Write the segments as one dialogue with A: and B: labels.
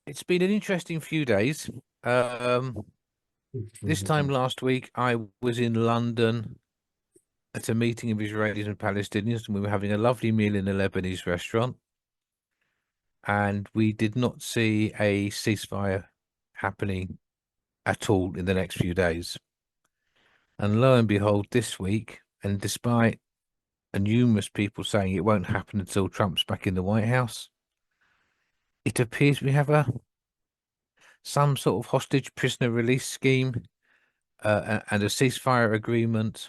A: It's been an interesting few days. Um, this time last week, I was in London at a meeting of Israelis and Palestinians, and we were having a lovely meal in a Lebanese restaurant. And we did not see a ceasefire happening at all in the next few days. And lo and behold, this week, and despite numerous people saying it won't happen until Trump's back in the White House, it appears we have some sort of hostage prisoner release scheme and a ceasefire agreement.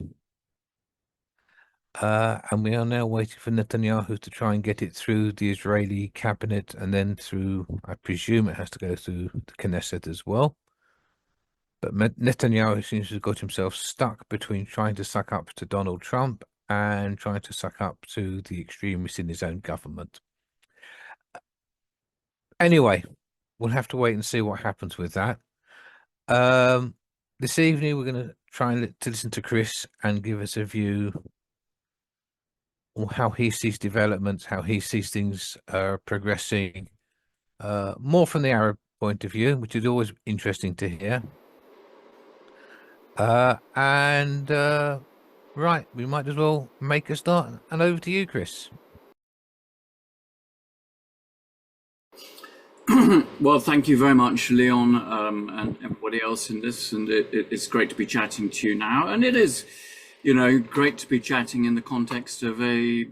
A: And we are now waiting for Netanyahu to try and get it through the Israeli cabinet and then through, I presume it has to go through the Knesset as well. But Netanyahu seems to have got himself stuck between trying to suck up to Donald Trump and trying to suck up to the extremists in his own government. Anyway, we'll have to wait and see what happens with that. This evening, we're going to try and to listen to Chris and give us a view on how he sees developments, how he sees things progressing, more from the Arab point of view, which is always interesting to hear. Right, we might as well make a start. And over to you, Chris.
B: Well, thank you very much, Leon, and everybody else in this. And it's great to be chatting to you now. And it is, great to be chatting in the context of a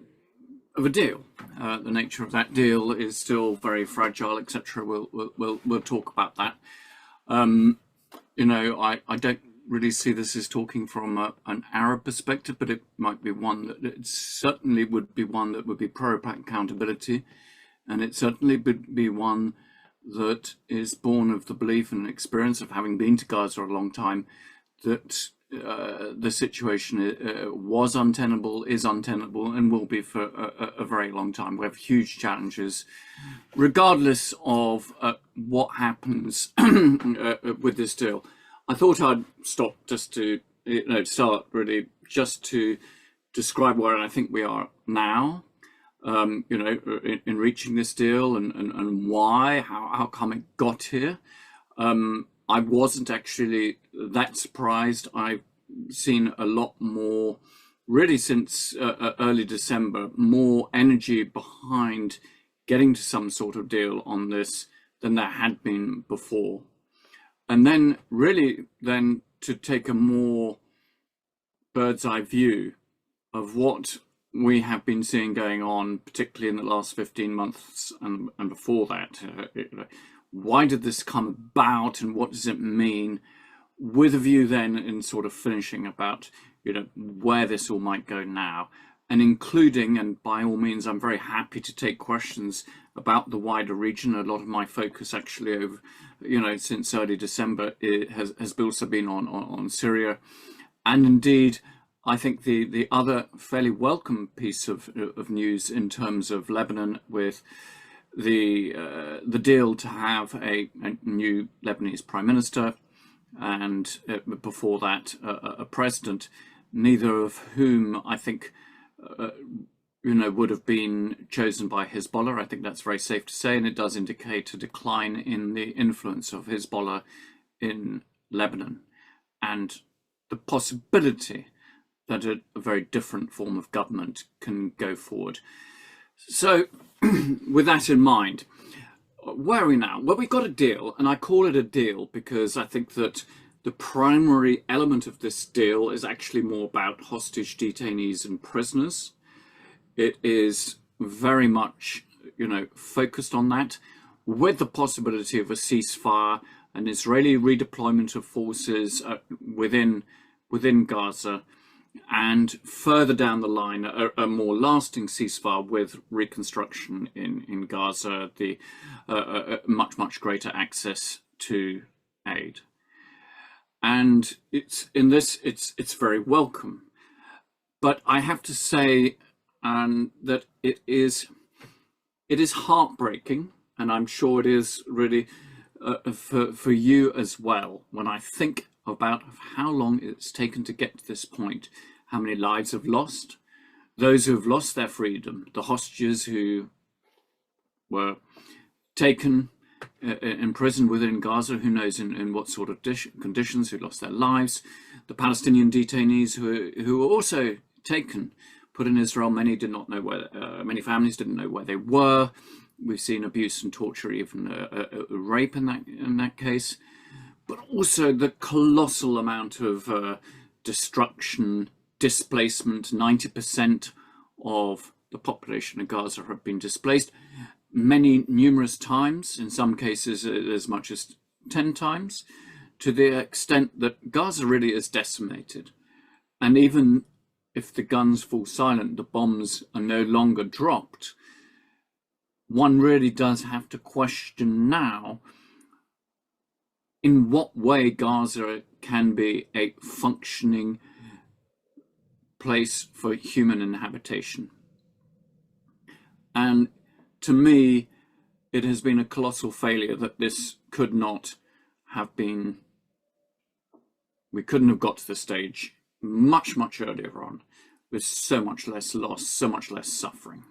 B: deal. The nature of that deal is still very fragile, etc. We'll talk about that. I don't really see this as talking from an Arab perspective, but it might be one that it certainly would be one that would be pro accountability. And it certainly would be one that is born of the belief and experience of having been to Gaza a long time, that the situation was untenable, is untenable, and will be for a very long time. We have huge challenges, regardless of what happens with this deal. I thought I'd stop just to start really just to describe where I think we are now. In reaching this deal and why, how come it got here. I wasn't actually that surprised. I've seen a lot more, really since early December, more energy behind getting to some sort of deal on this than there had been before. And then really then to take a more bird's eye view of what we have been seeing going on, particularly in the last 15 months and before that. Why did this come about and what does it mean, with a view then in sort of finishing about where this all might go now, and including, and by all means I'm very happy to take questions about the wider region. A lot of my focus actually over since early December has also been on Syria, and indeed I think the other fairly welcome piece of news in terms of Lebanon, with the deal to have a new Lebanese prime minister, and before that a president, neither of whom I think would have been chosen by Hezbollah. I think that's very safe to say, and it does indicate a decline in the influence of Hezbollah in Lebanon, and the possibility that a very different form of government can go forward. So with that in mind, where are we now? Well, we got a deal, and I call it a deal because I think that the primary element of this deal is actually more about hostage detainees and prisoners. It is very much, focused on that, with the possibility of a ceasefire, an Israeli redeployment of forces within Gaza, and further down the line a more lasting ceasefire with reconstruction in Gaza, the much greater access to aid. And it's very welcome, but I have to say that it is heartbreaking, and I'm sure it is really for you as well, when I think about how long it's taken to get to this point, how many lives have lost, those who have lost their freedom, the hostages who were taken imprisoned within Gaza, who knows in what sort of conditions, who lost their lives. The Palestinian detainees who were also taken, put in Israel. Many did not know where. Many families didn't know where they were. We've seen abuse and torture, even a rape in that case. But also the colossal amount of destruction, displacement. 90% of the population of Gaza have been displaced, numerous times, in some cases as much as 10 times, to the extent that Gaza really is decimated. And even if the guns fall silent, the bombs are no longer dropped, one really does have to question now in what way Gaza can be a functioning place for human inhabitation. And to me, it has been a colossal failure that this could not have been, we couldn't have got to the stage much, much earlier on, with so much less loss, so much less suffering.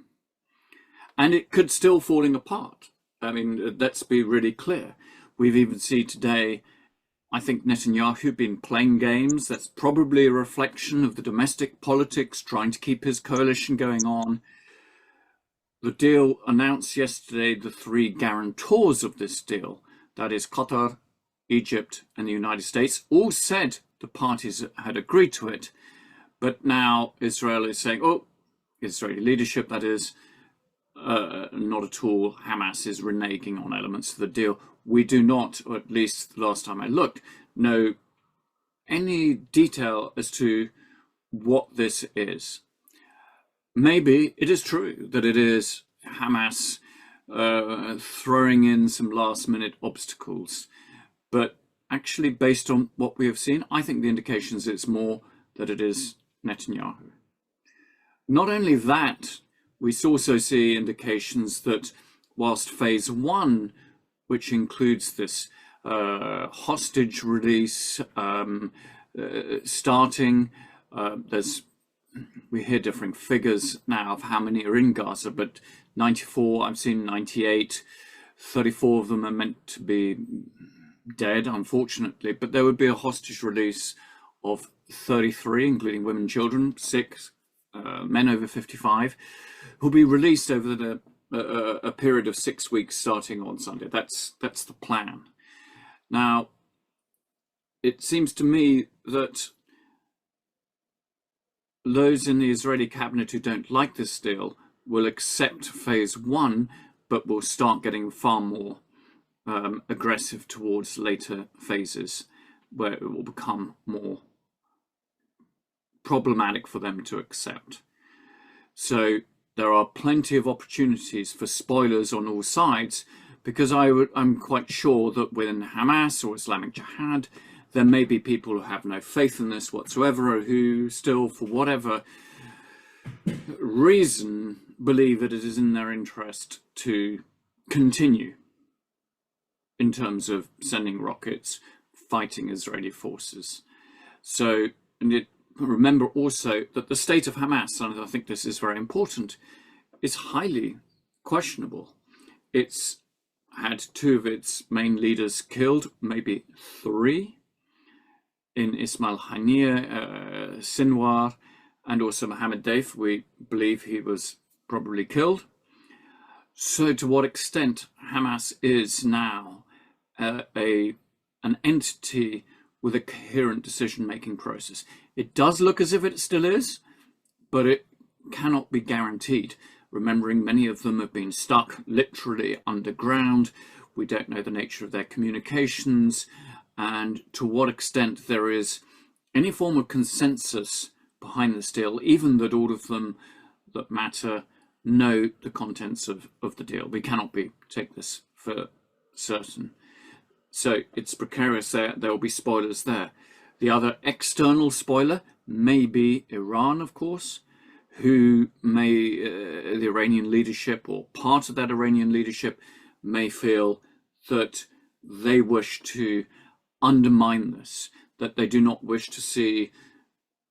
B: And it could still falling apart. I mean, let's be really clear. We've even seen today, I think Netanyahu been playing games. That's probably a reflection of the domestic politics, trying to keep his coalition going on. The deal announced yesterday, the three guarantors of this deal, that is Qatar, Egypt, and the United States, all said the parties had agreed to it. But now Israel is saying, oh, Israeli leadership, that is, not at all. Hamas is reneging on elements of the deal. We do not, or at least the last time I looked, know any detail as to what this is. Maybe it is true that it is Hamas throwing in some last-minute obstacles, but actually, based on what we have seen, I think the indications it's more that it is Netanyahu. Not only that, we also see indications that whilst phase one, which includes this hostage release starting, we hear differing figures now of how many are in Gaza, but 94, I've seen 98, 34 of them are meant to be dead, unfortunately, but there would be a hostage release of 33, including women and children, 6 men over 55, who'll be released over a period of 6 weeks starting on Sunday. That's the plan. Now, it seems to me that those in the Israeli cabinet who don't like this deal will accept phase one, but will start getting far more aggressive towards later phases, where it will become more problematic for them to accept. So there are plenty of opportunities for spoilers on all sides, because I'm quite sure that within Hamas or Islamic Jihad, there may be people who have no faith in this whatsoever, or who still, for whatever reason, believe that it is in their interest to continue in terms of sending rockets, fighting Israeli forces. So, remember also that the state of Hamas, and I think this is very important, is highly questionable. It's had 2 of its main leaders killed, maybe 3, in Ismail Haniyeh, Sinwar, and also Mohammed Deif. We believe he was probably killed. So to what extent Hamas is now an entity with a coherent decision-making process. It does look as if it still is, but it cannot be guaranteed. Remembering many of them have been stuck literally underground. We don't know the nature of their communications, and to what extent there is any form of consensus behind this deal, even that all of them that matter know the contents of the deal. We cannot take this for certain. So it's precarious there. There will be spoilers there. The other external spoiler may be Iran, of course, who may, the Iranian leadership or part of that Iranian leadership may feel that they wish to undermine this, that they do not wish to see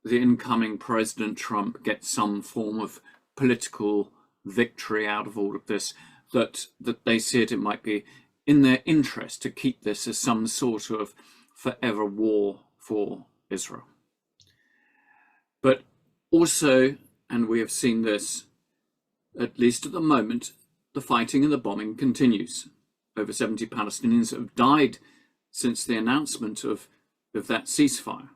B: the incoming President Trump get some form of political victory out of all of this, that they see it might be in their interest to keep this as some sort of forever war for Israel. But also, and we have seen this, at least at the moment, the fighting and the bombing continues. Over 70 Palestinians have died since the announcement of that ceasefire.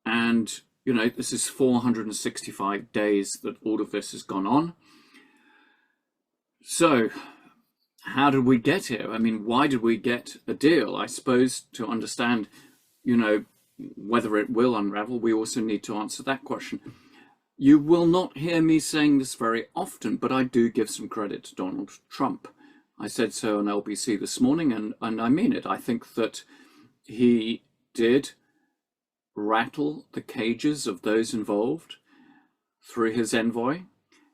B: And, you know, this is 465 days that all of this has gone on. So, how did we get here? I mean, why did we get a deal? I suppose to understand, you know, whether it will unravel, we also need to answer that question. You will not hear me saying this very often, but I do give some credit to Donald Trump. I said so on LBC this morning, and I mean it. I think that he did rattle the cages of those involved through his envoy.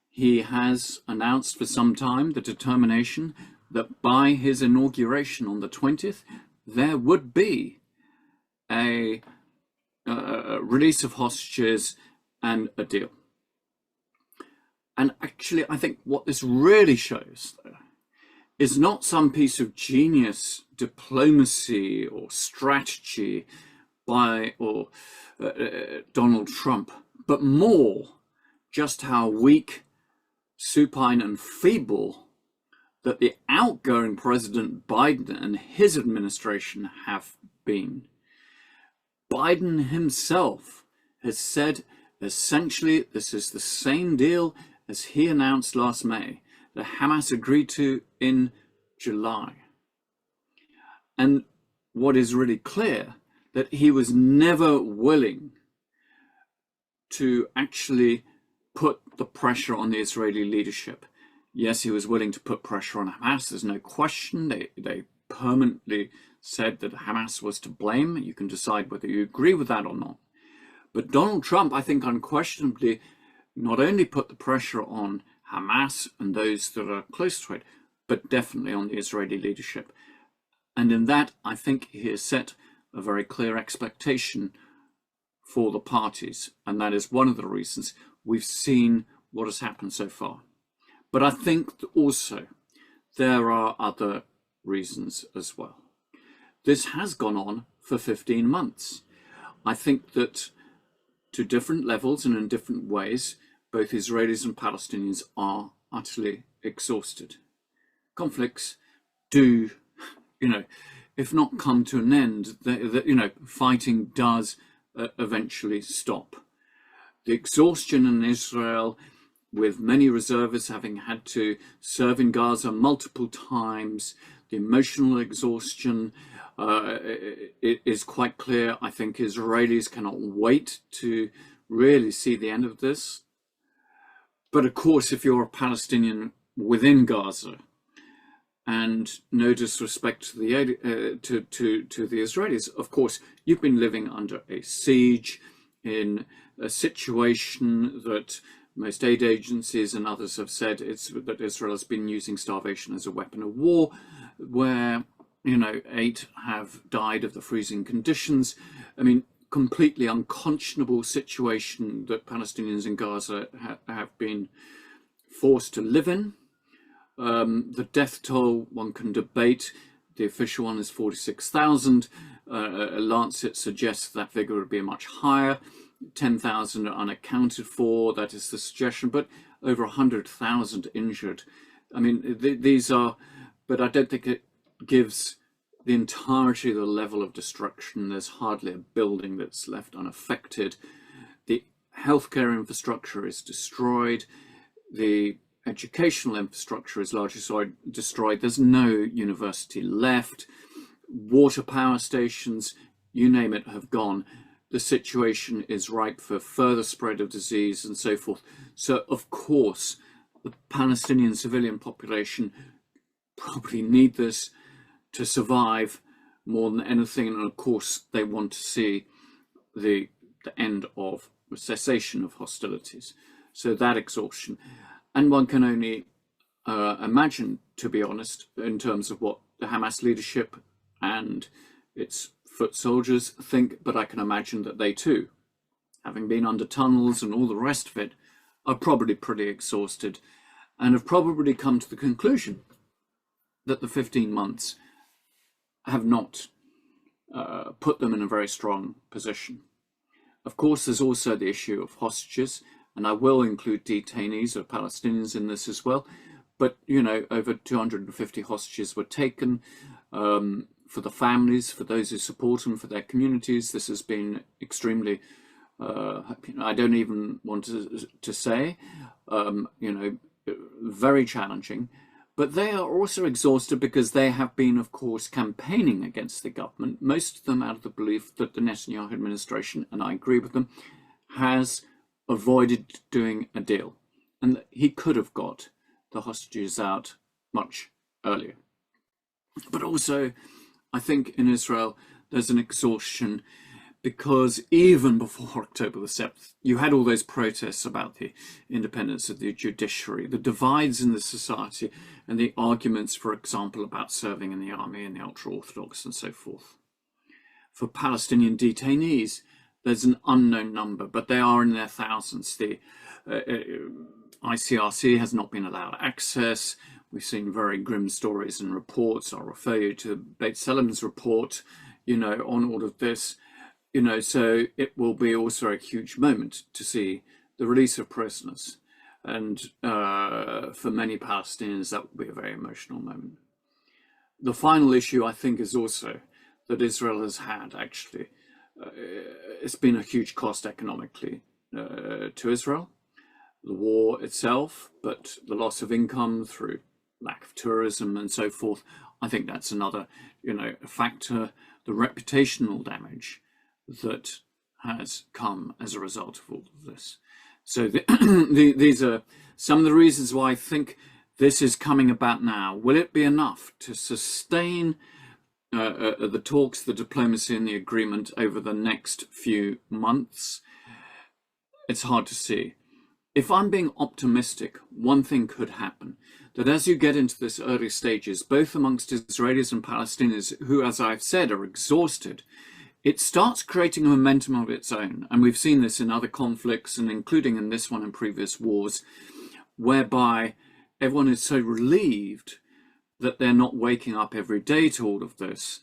B: He has announced for some time the determination that by his inauguration on the 20th, there would be a release of hostages and a deal. And actually, I think what this really shows, though, is not some piece of genius diplomacy or strategy by Donald Trump, but more just how weak, supine and feeble that the outgoing President Biden and his administration have been. Biden himself has said essentially this is the same deal as he announced last May that Hamas agreed to in July. And what is really clear, that he was never willing to actually put the pressure on the Israeli leadership. Yes, he was willing to put pressure on Hamas, there's no question. They permanently said that Hamas was to blame. You can decide whether you agree with that or not. But Donald Trump, I think, unquestionably not only put the pressure on Hamas and those that are close to it, but definitely on the Israeli leadership. And in that, I think he has set a very clear expectation for the parties. And that is one of the reasons we've seen what has happened so far. But I think also there are other reasons as well. This has gone on for 15 months. I think that to different levels and in different ways, both Israelis and Palestinians are utterly exhausted. Conflicts do, you know, if not come to an end, fighting does eventually stop. The exhaustion in Israel, with many reservists having had to serve in Gaza multiple times, the emotional exhaustion, it is quite clear. I think Israelis cannot wait to really see the end of this. But of course, if you're a Palestinian within Gaza, and no disrespect to the Israelis, of course, you've been living under a siege in a situation that most aid agencies and others have said that Israel has been using starvation as a weapon of war, where 8 have died of the freezing conditions. I mean, completely unconscionable situation that Palestinians in Gaza have been forced to live in. The death toll, one can debate. The official one is 46,000. Lancet suggests that figure would be much higher. 10,000 are unaccounted for, that is the suggestion, but over 100,000 injured. I mean, these are, but I don't think it gives the entirety of the level of destruction. There's hardly a building that's left unaffected. The healthcare infrastructure is destroyed. The educational infrastructure is largely destroyed. There's no university left. Water power stations, you name it, have gone. The situation is ripe for further spread of disease and so forth. So, of course, the Palestinian civilian population probably need this to survive more than anything. And of course, they want to see the end of the cessation of hostilities. So that exhaustion. And one can only imagine, to be honest, in terms of what the Hamas leadership and its foot soldiers think, but I can imagine that they too, having been under tunnels and all the rest of it, are probably pretty exhausted and have probably come to the conclusion that the 15 months have not put them in a very strong position. Of course, there's also the issue of hostages, and I will include detainees or Palestinians in this as well. But, you know, over 250 hostages were taken for the families, for those who support them, for their communities. This has been extremely, I don't even want to say, you know, very challenging. But they are also exhausted because they have been, of course, campaigning against the government, most of them out of the belief that the Netanyahu administration, and I agree with them, has avoided doing a deal. And he could have got the hostages out much earlier. But also, I think in Israel, there's an exhaustion because even before October the 7th, you had all those protests about the independence of the judiciary, the divides in the society, and the arguments, for example, about serving in the army and the ultra-Orthodox and so forth. For Palestinian detainees, there's an unknown number, but they are in their thousands. The ICRC has not been allowed access. We've seen very grim stories and reports. I'll refer you to Beit Salem's report, you know, on all of this. You know, so it will be also a huge moment to see the release of prisoners. And for many Palestinians, that will be a very emotional moment. The final issue, I think, is also that Israel has had, actually, it's been a huge cost economically to Israel. The war itself, but the loss of income through lack of tourism and so forth. I think that's another, you know, factor. The reputational damage that has come as a result of all of this. So these are some of the reasons why I think this is coming about now. Will it be enough to sustain the talks, the diplomacy and the agreement over the next few months? It's hard to see. If I'm being optimistic, one thing could happen, that as you get into this early stages, both amongst Israelis and Palestinians, who, as I've said, are exhausted, it starts creating a momentum of its own. And we've seen this in other conflicts, and including in this one and previous wars, whereby everyone is so relieved that they're not waking up every day to all of this,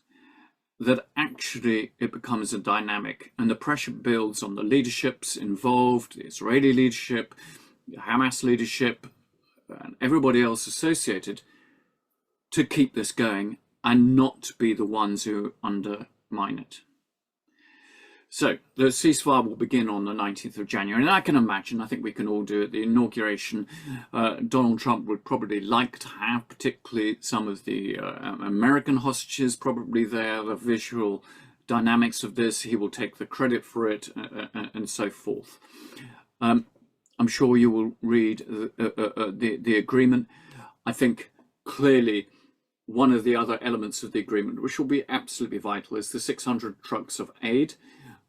B: that actually it becomes a dynamic, and the pressure builds on the leaderships involved, the Israeli leadership, the Hamas leadership, and everybody else associated, to keep this going and not be the ones who undermine it. So the ceasefire will begin on the 19th of January. And I can imagine, I think we can all do it, the inauguration, Donald Trump would probably like to have, particularly some of the American hostages probably there, the visual dynamics of this. He will take the credit for it and so forth. I'm sure you will read the agreement. I think clearly one of the other elements of the agreement, which will be absolutely vital, is the 600 trucks of aid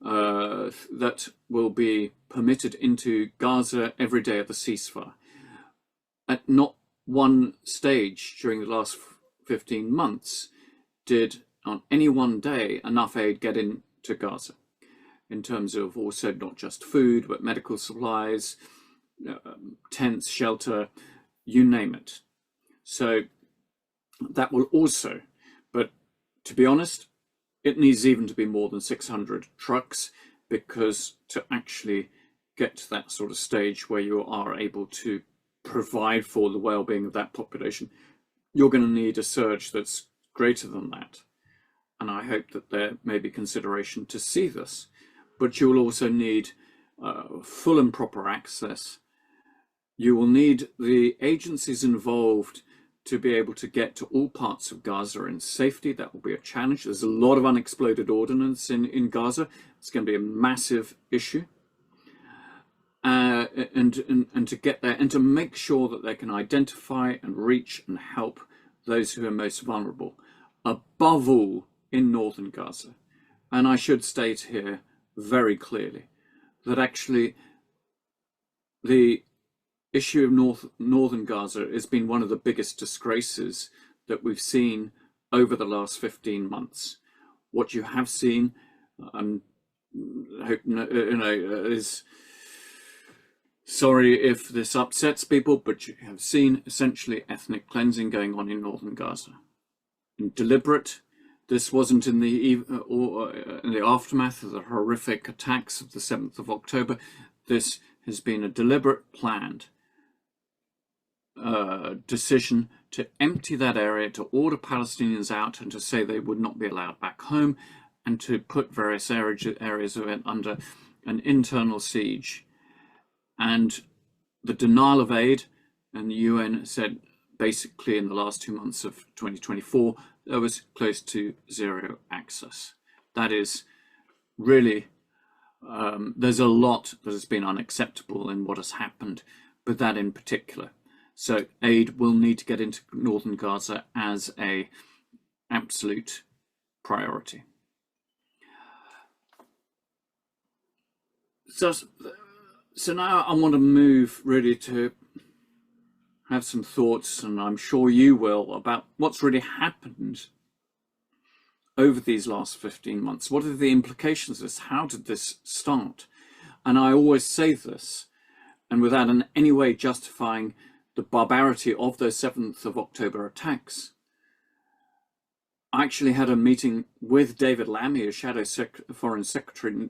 B: that will be permitted into Gaza every day of the ceasefire. At not one stage during the last 15 months did on any one day enough aid get into Gaza, in terms of also not just food, but medical supplies, tents, shelter, you name it. So that will also, but to be honest, it needs even to be more than 600 trucks, because to actually get to that sort of stage where you are able to provide for the well-being of that population, you're going to need a surge that's greater than that. And I hope that there may be consideration to see this, but you will also need full and proper access. You will need the agencies involved to be able to get to all parts of Gaza in safety. That will be a challenge. There's a lot of unexploded ordnance in Gaza. It's going to be a massive issue. And to get there and to make sure that they can identify and reach and help those who are most vulnerable, above all in northern Gaza. And I should state here very clearly that actually the issue of northern Gaza has been one of the biggest disgraces that we've seen over the last 15 months. What you have seen, I hope is, sorry if this upsets people, but you have seen essentially ethnic cleansing going on in northern Gaza. deliberate. This wasn't in the aftermath of the horrific attacks of the 7th of October. This has been a deliberate, planned decision to empty that area, to order Palestinians out and to say they would not be allowed back home, and to put various areas of it under an internal siege. And the denial of aid, and the UN said basically in the last 2 months of 2024, there was close to zero access. That is really, there's a lot that has been unacceptable in what has happened, but that in particular. So aid will need to get into northern Gaza as an absolute priority. So now I want to move really to have some thoughts, and I'm sure you will, about what's really happened over these last 15 months. What are the implications of this? How did this start? And I always say this, and without in any way justifying the barbarity of those 7th of October attacks, I actually had a meeting with David Lammy, as Shadow Foreign Secretary,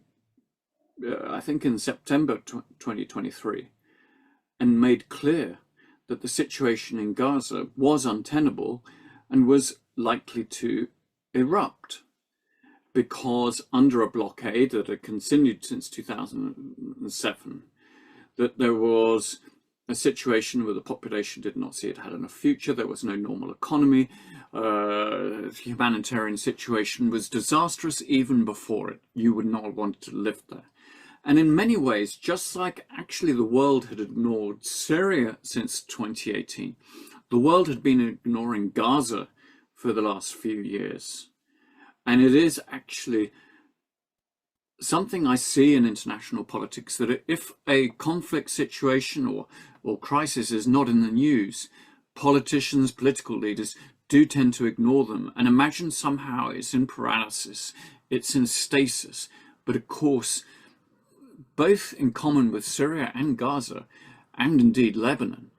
B: I think in September 2023, and made clear that the situation in Gaza was untenable and was likely to erupt, because under a blockade that had continued since 2007, that there was a situation where the population did not see it had enough future, there was no normal economy, the humanitarian situation was disastrous even before it. You would not want to live there. And in many ways, just like actually the world had ignored Syria since 2018, the world had been ignoring Gaza for the last few years. And it is actually something I see in international politics, that if a conflict situation or crisis is not in the news, politicians, political leaders do tend to ignore them and imagine somehow it's in paralysis, it's in stasis. But of course, both in common with Syria and Gaza, and indeed Lebanon,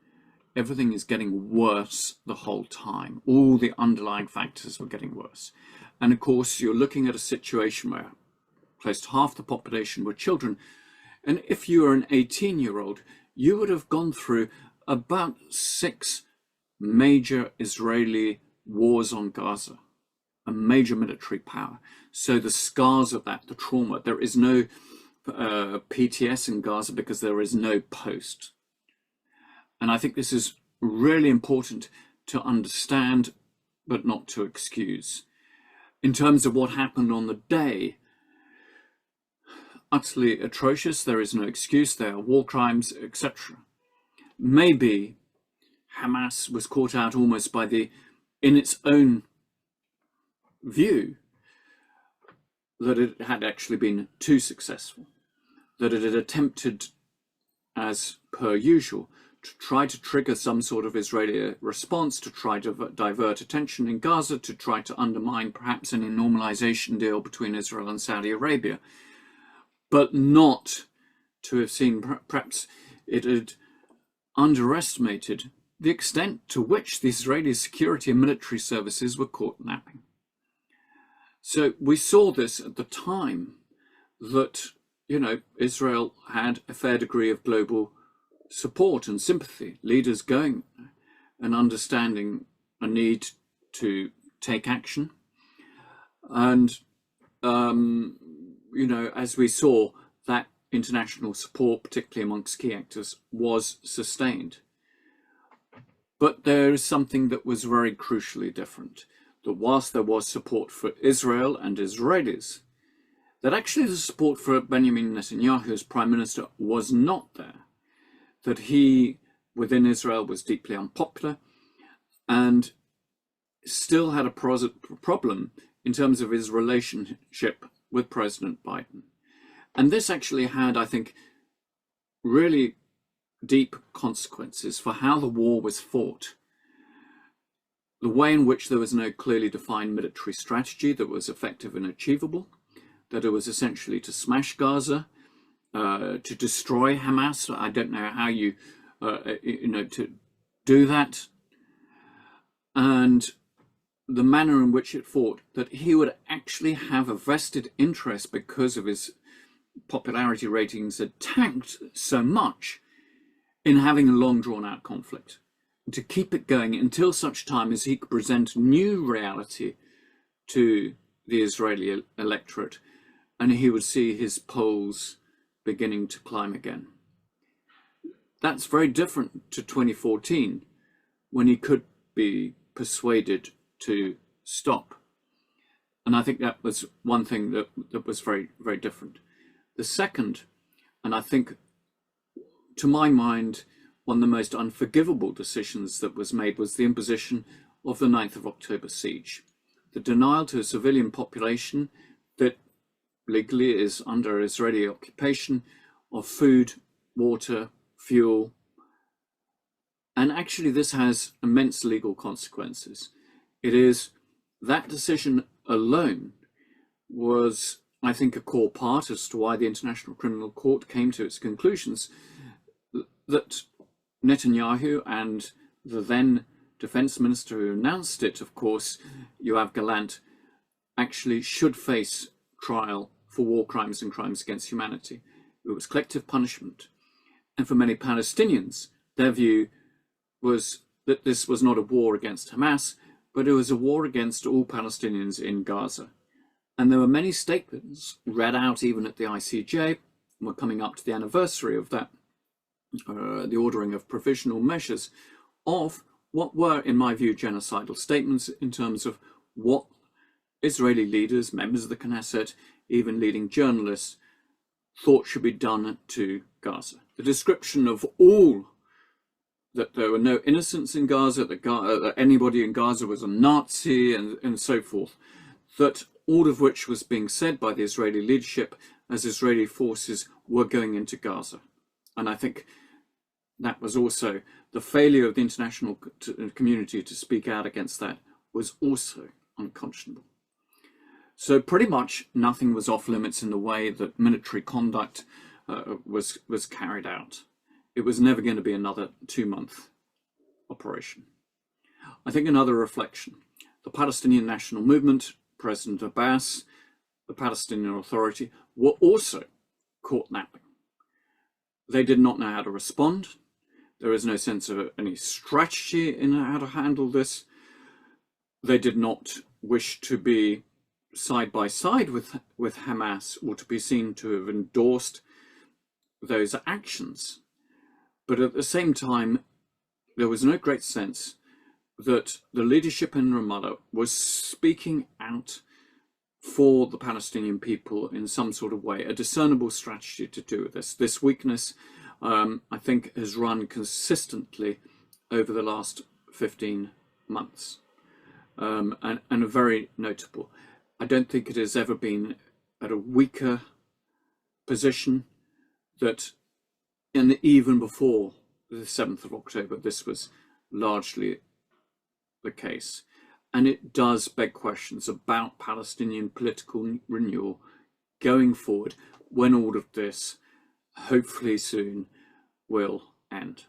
B: everything is getting worse the whole time. All the underlying factors were getting worse. And of course, you're looking at a situation where close to half the population were children. And if you were an 18-year-old, you would have gone through about 6 major Israeli wars on Gaza, a major military power. So the scars of that, the trauma, there is no PTS in Gaza because there is no post. And I think this is really important to understand, but not to excuse. In terms of what happened on the day, utterly atrocious, there is no excuse, there are war crimes, etc. Maybe Hamas was caught out almost by in its own view, that it had actually been too successful, that it had attempted, as per usual, to try to trigger some sort of Israeli response, to try to divert attention in Gaza, to try to undermine perhaps any normalization deal between Israel and Saudi Arabia, but not to have seen, perhaps it had underestimated the extent to which the Israeli security and military services were caught napping. So we saw this at the time that, Israel had a fair degree of global support and sympathy, leaders going and understanding a need to take action. And, as we saw, that international support, particularly amongst key actors, was sustained. But there is something that was very crucially different, that whilst there was support for Israel and Israelis, that actually the support for Benjamin Netanyahu as Prime Minister was not there, that he, within Israel, was deeply unpopular and still had a problem in terms of his relationship with President Biden. And this actually had, I think, really deep consequences for how the war was fought. The way in which there was no clearly defined military strategy that was effective and achievable, that it was essentially to smash Gaza, to destroy Hamas. I don't know how you, to do that. And the manner in which it fought, that he would actually have a vested interest, because of his popularity ratings had tanked so much, in having a long drawn out conflict, to keep it going until such time as he could present new reality to the Israeli electorate, and he would see his polls beginning to climb again. That's very different to 2014, when he could be persuaded to stop. And I think that was one thing that was very, very different. The second, and I think, to my mind, one of the most unforgivable decisions that was made, was the imposition of the 9th of October siege. The denial to a civilian population that legally is under Israeli occupation of food, water, fuel. And actually this has immense legal consequences. It is, that decision alone was, I think, a core part as to why the International Criminal Court came to its conclusions that Netanyahu and the then defense minister who announced it, of course, Yoav Gallant, actually should face trial for war crimes and crimes against humanity. It was collective punishment. And for many Palestinians, their view was that this was not a war against Hamas, but it was a war against all Palestinians in Gaza. And there were many statements read out even at the ICJ, and we're coming up to the anniversary of that, the ordering of provisional measures, of what were, in my view, genocidal statements in terms of what Israeli leaders, members of the Knesset, even leading journalists, thought should be done to Gaza. The description of all, that there were no innocents in Gaza, that anybody in Gaza was a Nazi, and so forth, that all of which was being said by the Israeli leadership as Israeli forces were going into Gaza. And I think that was also the failure of the international community to speak out against that, was also unconscionable. So pretty much nothing was off limits in the way that military conduct was carried out. It was never going to be another 2-month operation. I think another reflection, the Palestinian National Movement, President Abbas, the Palestinian Authority, were also caught napping. They did not know how to respond. There is no sense of any strategy in how to handle this. They did not wish to be side by side with Hamas, or to be seen to have endorsed those actions. But at the same time, there was no great sense that the leadership in Ramallah was speaking out for the Palestinian people in some sort of way, a discernible strategy to do with this. This weakness, I think, has run consistently over the last 15 months, and very notable. I don't think it has ever been at a weaker position, that even before the 7th of October, this was largely the case. And it does beg questions about Palestinian political renewal going forward, when all of this, hopefully soon, will end.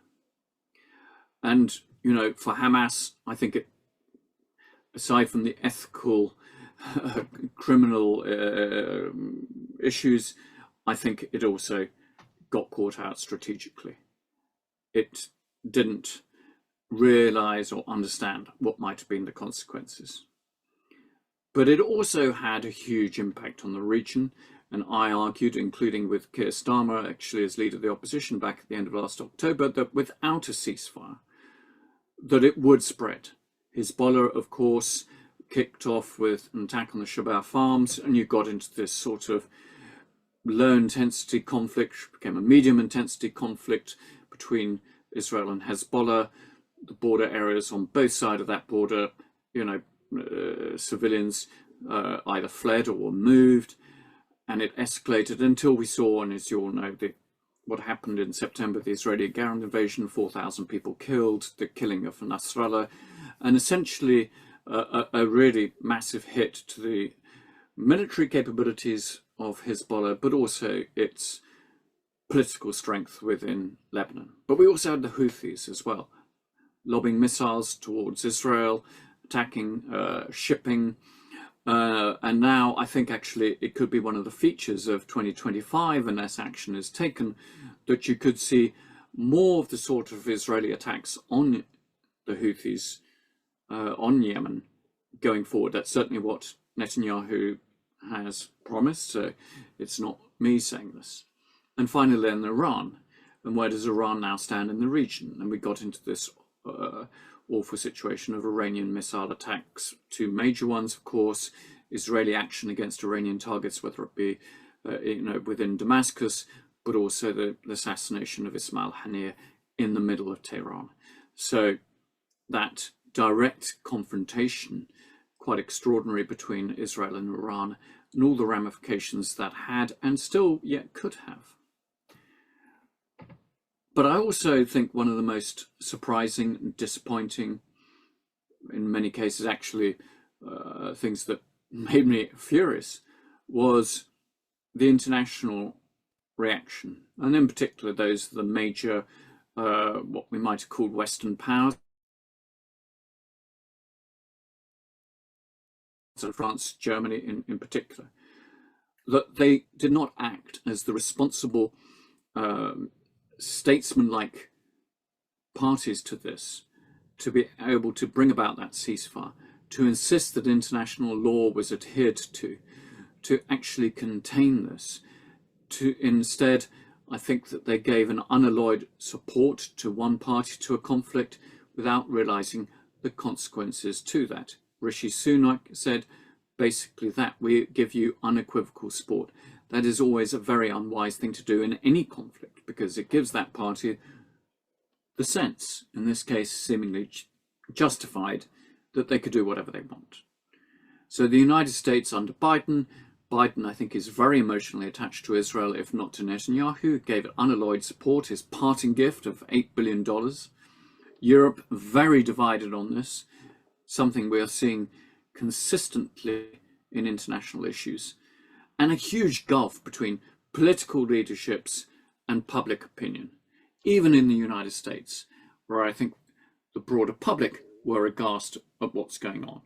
B: And, you know, for Hamas, I think it, aside from the ethical, criminal issues, I think it also got caught out strategically. It didn't realize or understand what might have been the consequences. But it also had a huge impact on the region, and I argued, including with Keir Starmer, actually as leader of the opposition back at the end of last October, that without a ceasefire, that it would spread. Hezbollah, of course, kicked off with an attack on the Shabab farms, and you got into this sort of low intensity conflict, which became a medium intensity conflict between Israel and Hezbollah. The border areas on both sides of that border, civilians either fled or were moved, and it escalated until we saw, and as you all know, what happened in September, the Israeli ground invasion, 4,000 people killed, the killing of Nasrallah, and essentially a really massive hit to the military capabilities of Hezbollah, but also its political strength within Lebanon. But we also had the Houthis as well, lobbing missiles towards Israel attacking shipping. And now I think actually it could be one of the features of 2025, unless action is taken, that you could see more of the sort of Israeli attacks on the Houthis, on Yemen going forward. That's certainly what Netanyahu has promised, so it's not me saying this. And finally then Iran, and where does Iran now stand in the region? And we got into this awful situation of Iranian missile attacks, two major ones, of course, Israeli action against Iranian targets, whether it be within Damascus, but also the assassination of Ismail Haniyeh in the middle of Tehran. So that direct confrontation, quite extraordinary, between Israel and Iran, and all the ramifications that had and still yet could have. But I also think one of the most surprising and disappointing, in many cases actually things that made me furious, was the international reaction, and in particular those of the major, what we might have called Western powers, so France, Germany in particular, that they did not act as the responsible statesman-like parties to this, to be able to bring about that ceasefire, to insist that international law was adhered to actually contain this. To instead, I think that they gave an unalloyed support to one party to a conflict without realizing the consequences to that. Rishi Sunak said basically that we give you unequivocal support. That is always a very unwise thing to do in any conflict, because it gives that party the sense, in this case seemingly justified, that they could do whatever they want. So the United States under Biden I think is very emotionally attached to Israel, if not to Netanyahu, gave it unalloyed support, his parting gift of $8 billion. Europe very divided on this, something we are seeing consistently in international issues, and a huge gulf between political leaderships and public opinion, even in the United States, where I think the broader public were aghast at what's going on.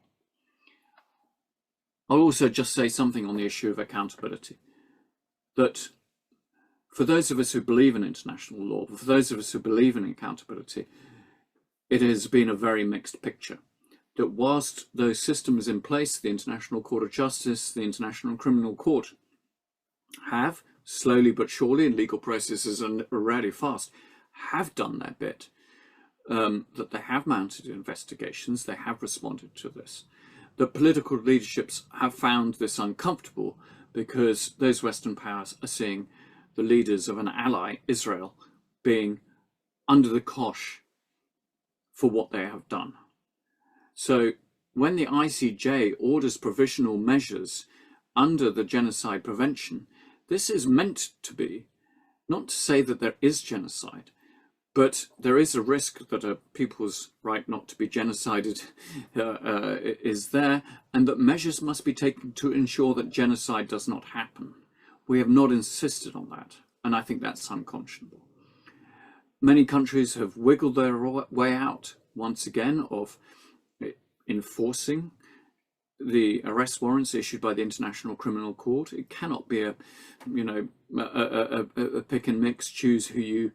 B: I'll also just say something on the issue of accountability, that for those of us who believe in international law, for those of us who believe in accountability, it has been a very mixed picture. That whilst those systems in place, the International Court of Justice, the International Criminal Court, have slowly but surely, and legal processes are really fast, have done their bit, that they have mounted investigations, they have responded to this. The political leaderships have found this uncomfortable because those Western powers are seeing the leaders of an ally, Israel, being under the cosh for what they have done. So when the ICJ orders provisional measures under the genocide prevention, this is meant to be, not to say that there is genocide, but there is a risk that a people's right not to be genocided is there, and that measures must be taken to ensure that genocide does not happen. We have not insisted on that, and I think that's unconscionable. Many countries have wiggled their way out, once again, of enforcing the arrest warrants issued by the International Criminal Court. It cannot be a pick and mix, choose who you,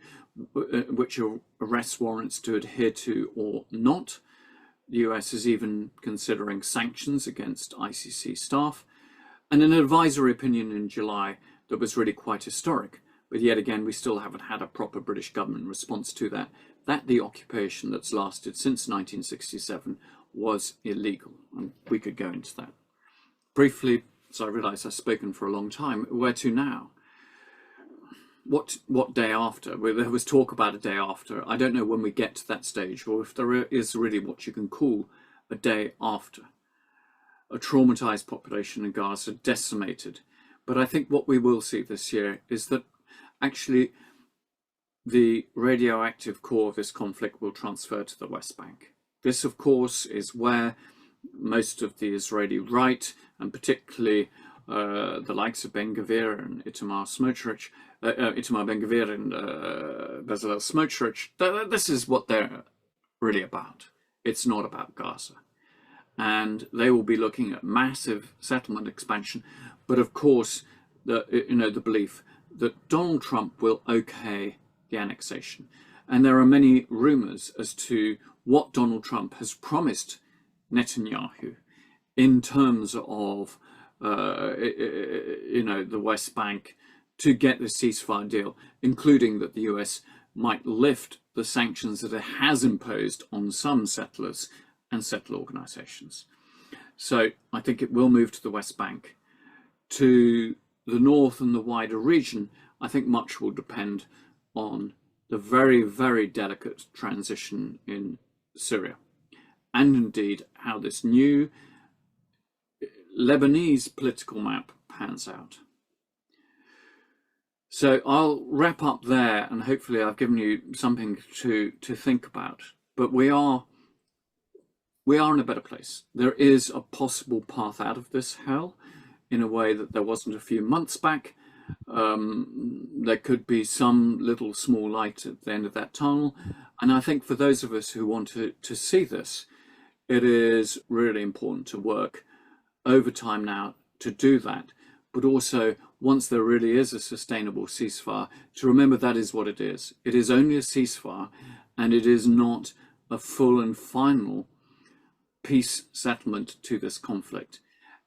B: which arrest warrants to adhere to or not. The US is even considering sanctions against ICC staff, and an advisory opinion in July that was really quite historic. But yet again, we still haven't had a proper British government response to that. That the occupation that's lasted since 1967 was illegal, and we could go into that. Briefly, so I realise I've spoken for a long time, where to now? What day after? Well, there was talk about a day after. I don't know when we get to that stage, or if there is really what you can call a day after. A traumatised population in Gaza, decimated. But I think what we will see this year is that actually the radioactive core of this conflict will transfer to the West Bank. This, of course, is where most of the Israeli right, and particularly the likes of Ben-Gvir and Itamar Ben-Gvir and Bezalel Smotrich, this is what they're really about. It's not about Gaza. and they will be looking at massive settlement expansion. But of course, the belief that Donald Trump will okay the annexation. And there are many rumors as to what Donald Trump has promised Netanyahu in terms of the West Bank to get the ceasefire deal, including that the US might lift the sanctions that it has imposed on some settlers and settler organizations. So I think it will move to the West Bank. To the north and the wider region, I think much will depend on the very, very delicate transition in Syria, and indeed how this new Lebanese political map pans out. So I'll wrap up there, and hopefully I've given you something to think about. But we are in a better place. There is a possible path out of this hell in a way that there wasn't a few months back. There could be some little small light at the end of that tunnel. And I think for those of us who want to see this, it is really important to work overtime now to do that. But also, once there really is a sustainable ceasefire, to remember that is what it is. It is only a ceasefire, and it is not a full and final peace settlement to this conflict.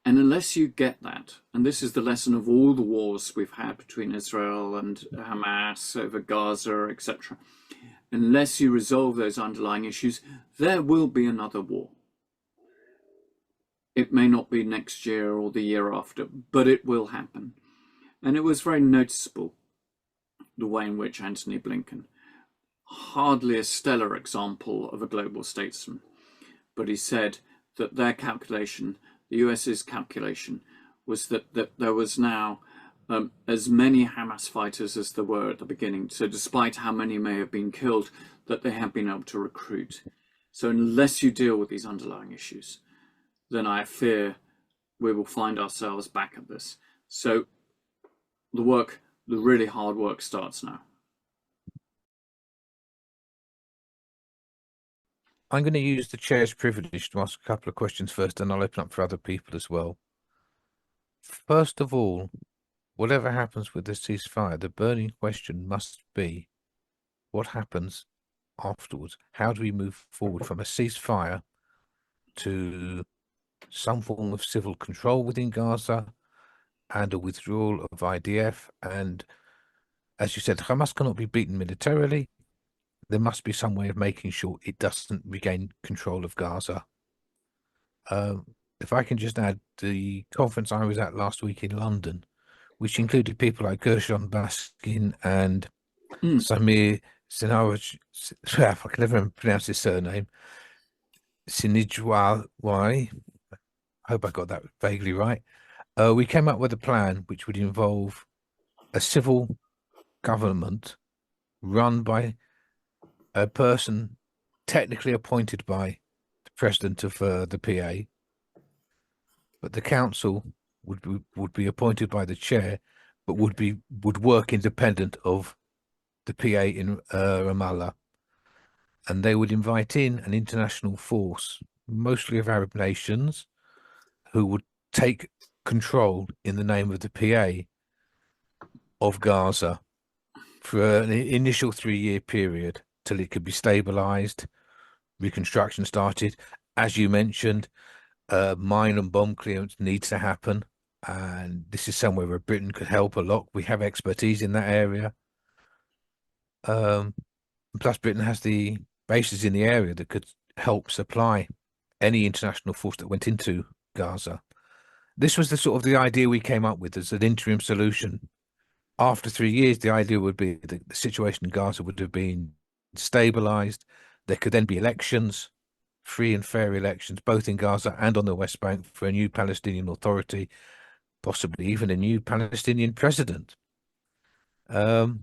B: And unless you get that, and this is the lesson of all the wars we've had between Israel and Hamas over Gaza, etc., unless you resolve those underlying issues, there will be another war. It may not be next year or the year after, but it will happen. And it was very noticeable, the way in which Antony Blinken, hardly a stellar example of a global statesman, but he said that their calculation, the US's calculation, was that there was now as many Hamas fighters as there were at the beginning. So despite how many may have been killed, that they have been able to recruit. So unless you deal with these underlying issues, then I fear we will find ourselves back at this. So the really hard work starts now.
A: I'm going to use the chair's privilege to ask a couple of questions first, and I'll open up for other people as well. First of all, whatever happens with the ceasefire, the burning question must be, what happens afterwards? How do we move forward from a ceasefire to some form of civil control within Gaza and a withdrawal of IDF? And as you said, Hamas cannot be beaten militarily. There must be some way of making sure it doesn't regain control of Gaza. If I can just add, the conference I was at last week in London, which included people like Gershon Baskin and Samir Sinawaj, I can never pronounce his surname, Sinijwai. I hope I got that vaguely right. We came up with a plan which would involve a civil government run by a person technically appointed by the president of the PA, but the council would be appointed by the chair, but would work independent of the PA in Ramallah, and they would invite in an international force, mostly of Arab nations, who would take control in the name of the PA of Gaza for an initial 3-year period till it could be stabilized, reconstruction started. As you mentioned, mine and bomb clearance needs to happen, and this is somewhere where Britain could help a lot. We have expertise in that area. Plus, Britain has the bases in the area that could help supply any international force that went into Gaza. This was the sort of the idea we came up with as an interim solution. After 3 years, the idea would be that the situation in Gaza would have been stabilized. There could then be elections, free and fair elections, both in Gaza and on the West Bank, for a new Palestinian Authority, possibly even a new Palestinian president. But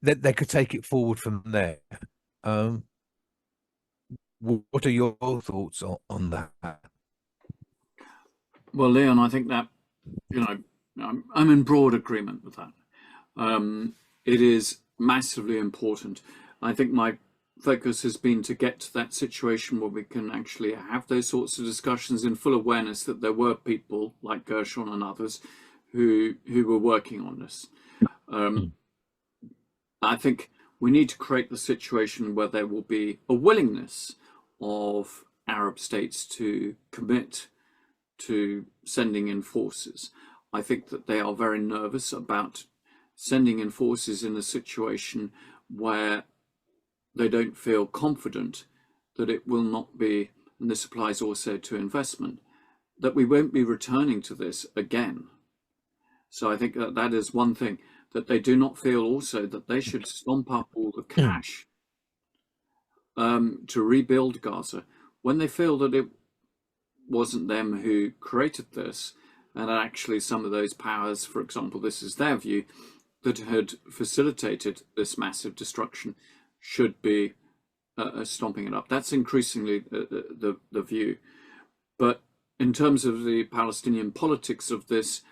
A: they could take it forward from there. What are your thoughts on that?
B: Well, Leon, I think that, I'm in broad agreement with that. It is massively important. I think my focus has been to get to that situation where we can actually have those sorts of discussions in full awareness that there were people like Gershon and others who were working on this. I think we need to create the situation where there will be a willingness of Arab states to commit to sending in forces. I think that they are very nervous about sending in forces in a situation where they don't feel confident that it will not be, and this applies also to investment, that we won't be returning to this again. So I think that that is one thing, that they do not feel also that they should stomp up all the cash to rebuild Gaza when they feel that it wasn't them who created this, and actually some of those powers, for example, this is their view, that had facilitated this massive destruction should be stomping it up. That's increasingly the view. But in terms of the Palestinian politics of this,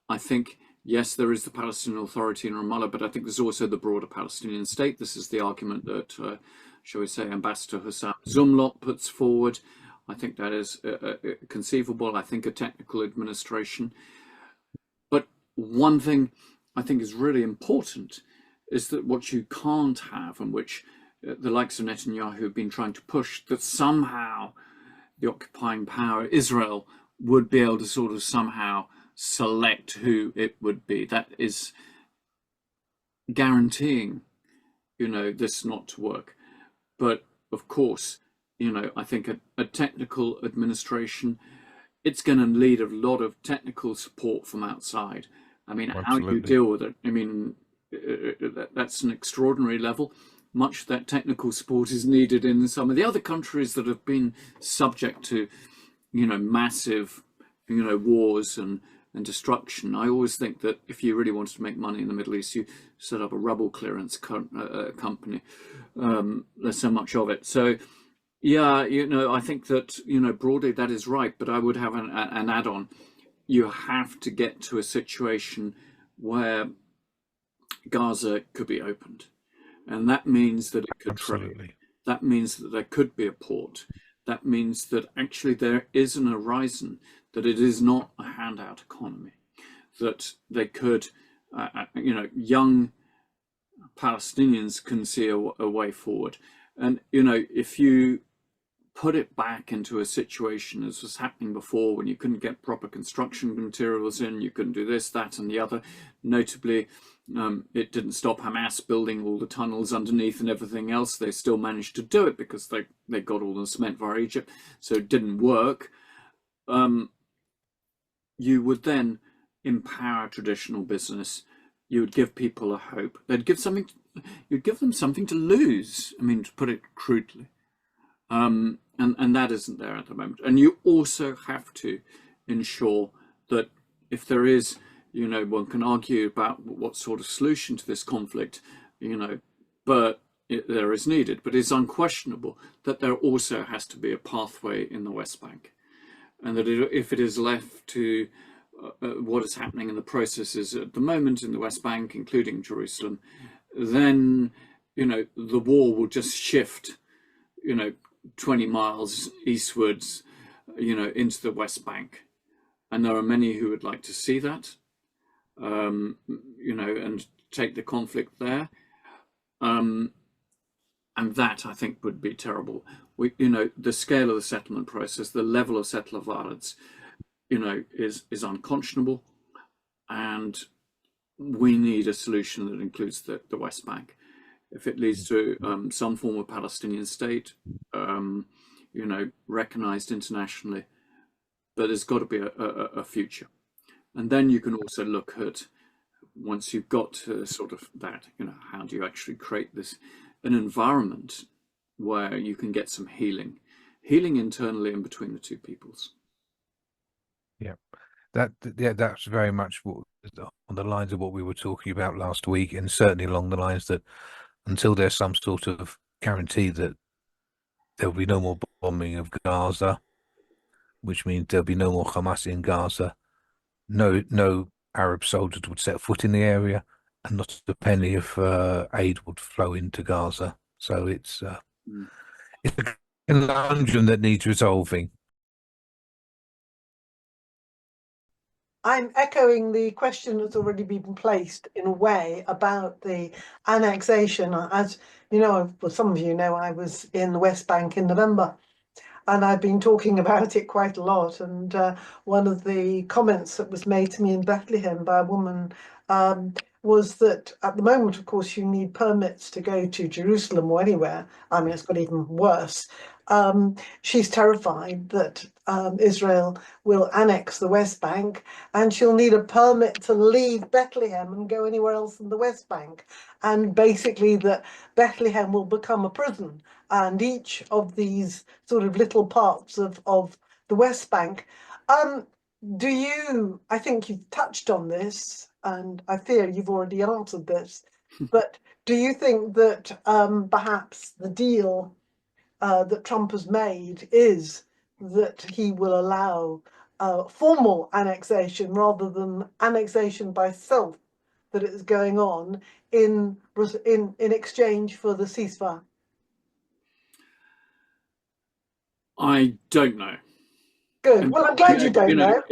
B: I think, yes, there is the Palestinian Authority in Ramallah, but I think there's also the broader Palestinian state. This is the argument that, shall we say, Ambassador Hussam Zumlot puts forward. I think that is conceivable. I think a technical administration. But one thing I think is really important is that what you can't have, and which the likes of Netanyahu have been trying to push, that somehow the occupying power, Israel, would be able to sort of somehow select who it would be. That is guaranteeing, this not to work. But of course, I think a technical administration, it's going to need a lot of technical support from outside. I mean,
A: Absolutely.
B: how you deal with it, I mean, that's an extraordinary level. Much of that technical support is needed in some of the other countries that have been subject to, massive, wars and destruction. I always think that if you really wanted to make money in the Middle East, you set up a rubble clearance company. There's so much of it. So, yeah, I think that, broadly that is right, but I would have an add-on. You have to get to a situation where Gaza could be opened. And that means that it could trade. That means that there could be a port. That means that actually there is an horizon, that it is not a handout economy, that they could, young Palestinians can see a way forward. And, if you put it back into a situation as was happening before, when you couldn't get proper construction materials in, you couldn't do this, that, and the other. Notably, it didn't stop Hamas building all the tunnels underneath and everything else. They still managed to do it because they got all the cement via Egypt, so it didn't work. You would then empower traditional business. You would give people a hope. You'd give them something to lose. I mean, to put it crudely. And that isn't there at the moment. And you also have to ensure that if there is, one can argue about what sort of solution to this conflict, but there is needed. But it's unquestionable that there also has to be a pathway in the West Bank. And that if it is left to what is happening in the processes at the moment in the West Bank, including Jerusalem, then, the war will just shift, 20 miles eastwards, into the West Bank. And there are many who would like to see that, and take the conflict there. And that, I think, would be terrible. The scale of the settlement process, the level of settler violence, is unconscionable. And we need a solution that includes the West Bank. If it leads to some form of Palestinian state, recognized internationally, but there's got to be a future. And then you can also look at, once you've got to sort of that, how do you actually create an environment where you can get some healing internally and between the two peoples.
A: Yeah, that's very much on the lines of what we were talking about last week, and certainly along the lines that until there's some sort of guarantee that there'll be no more bombing of Gaza, which means there'll be no more Hamas in Gaza, no Arab soldiers would set foot in the area, and not a penny of aid would flow into Gaza. So it's It's a conundrum that needs resolving.
C: I'm echoing the question that's already been placed in a way about the annexation. As you know, well, some of you know, I was in the West Bank in November, and I've been talking about it quite a lot. And one of the comments that was made to me in Bethlehem by a woman was that at the moment, of course, you need permits to go to Jerusalem or anywhere. I mean, it's got even worse. She's terrified that Israel will annex the West Bank, and she'll need a permit to leave Bethlehem and go anywhere else in the West Bank. And basically that Bethlehem will become a prison, and each of these sort of little parts of the West Bank. I think you've touched on this, and I fear you've already answered this, but do you think that perhaps the deal that Trump has made is that he will allow formal annexation rather than annexation by stealth that is going on in exchange for the ceasefire?
B: I don't know.
C: Good. Well, I'm glad you don't know.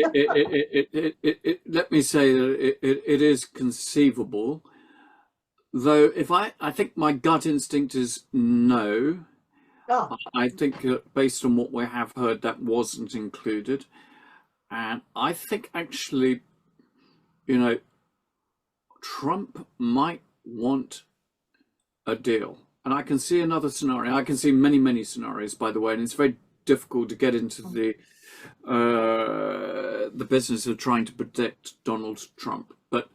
B: Let me say that it is conceivable, though. I think my gut instinct is no.
C: Oh.
B: I think based on what we have heard, that wasn't included, and I think actually, Trump might want a deal, and I can see another scenario. I can see many scenarios, by the way, and it's very difficult to get into the business of trying to predict Donald Trump, but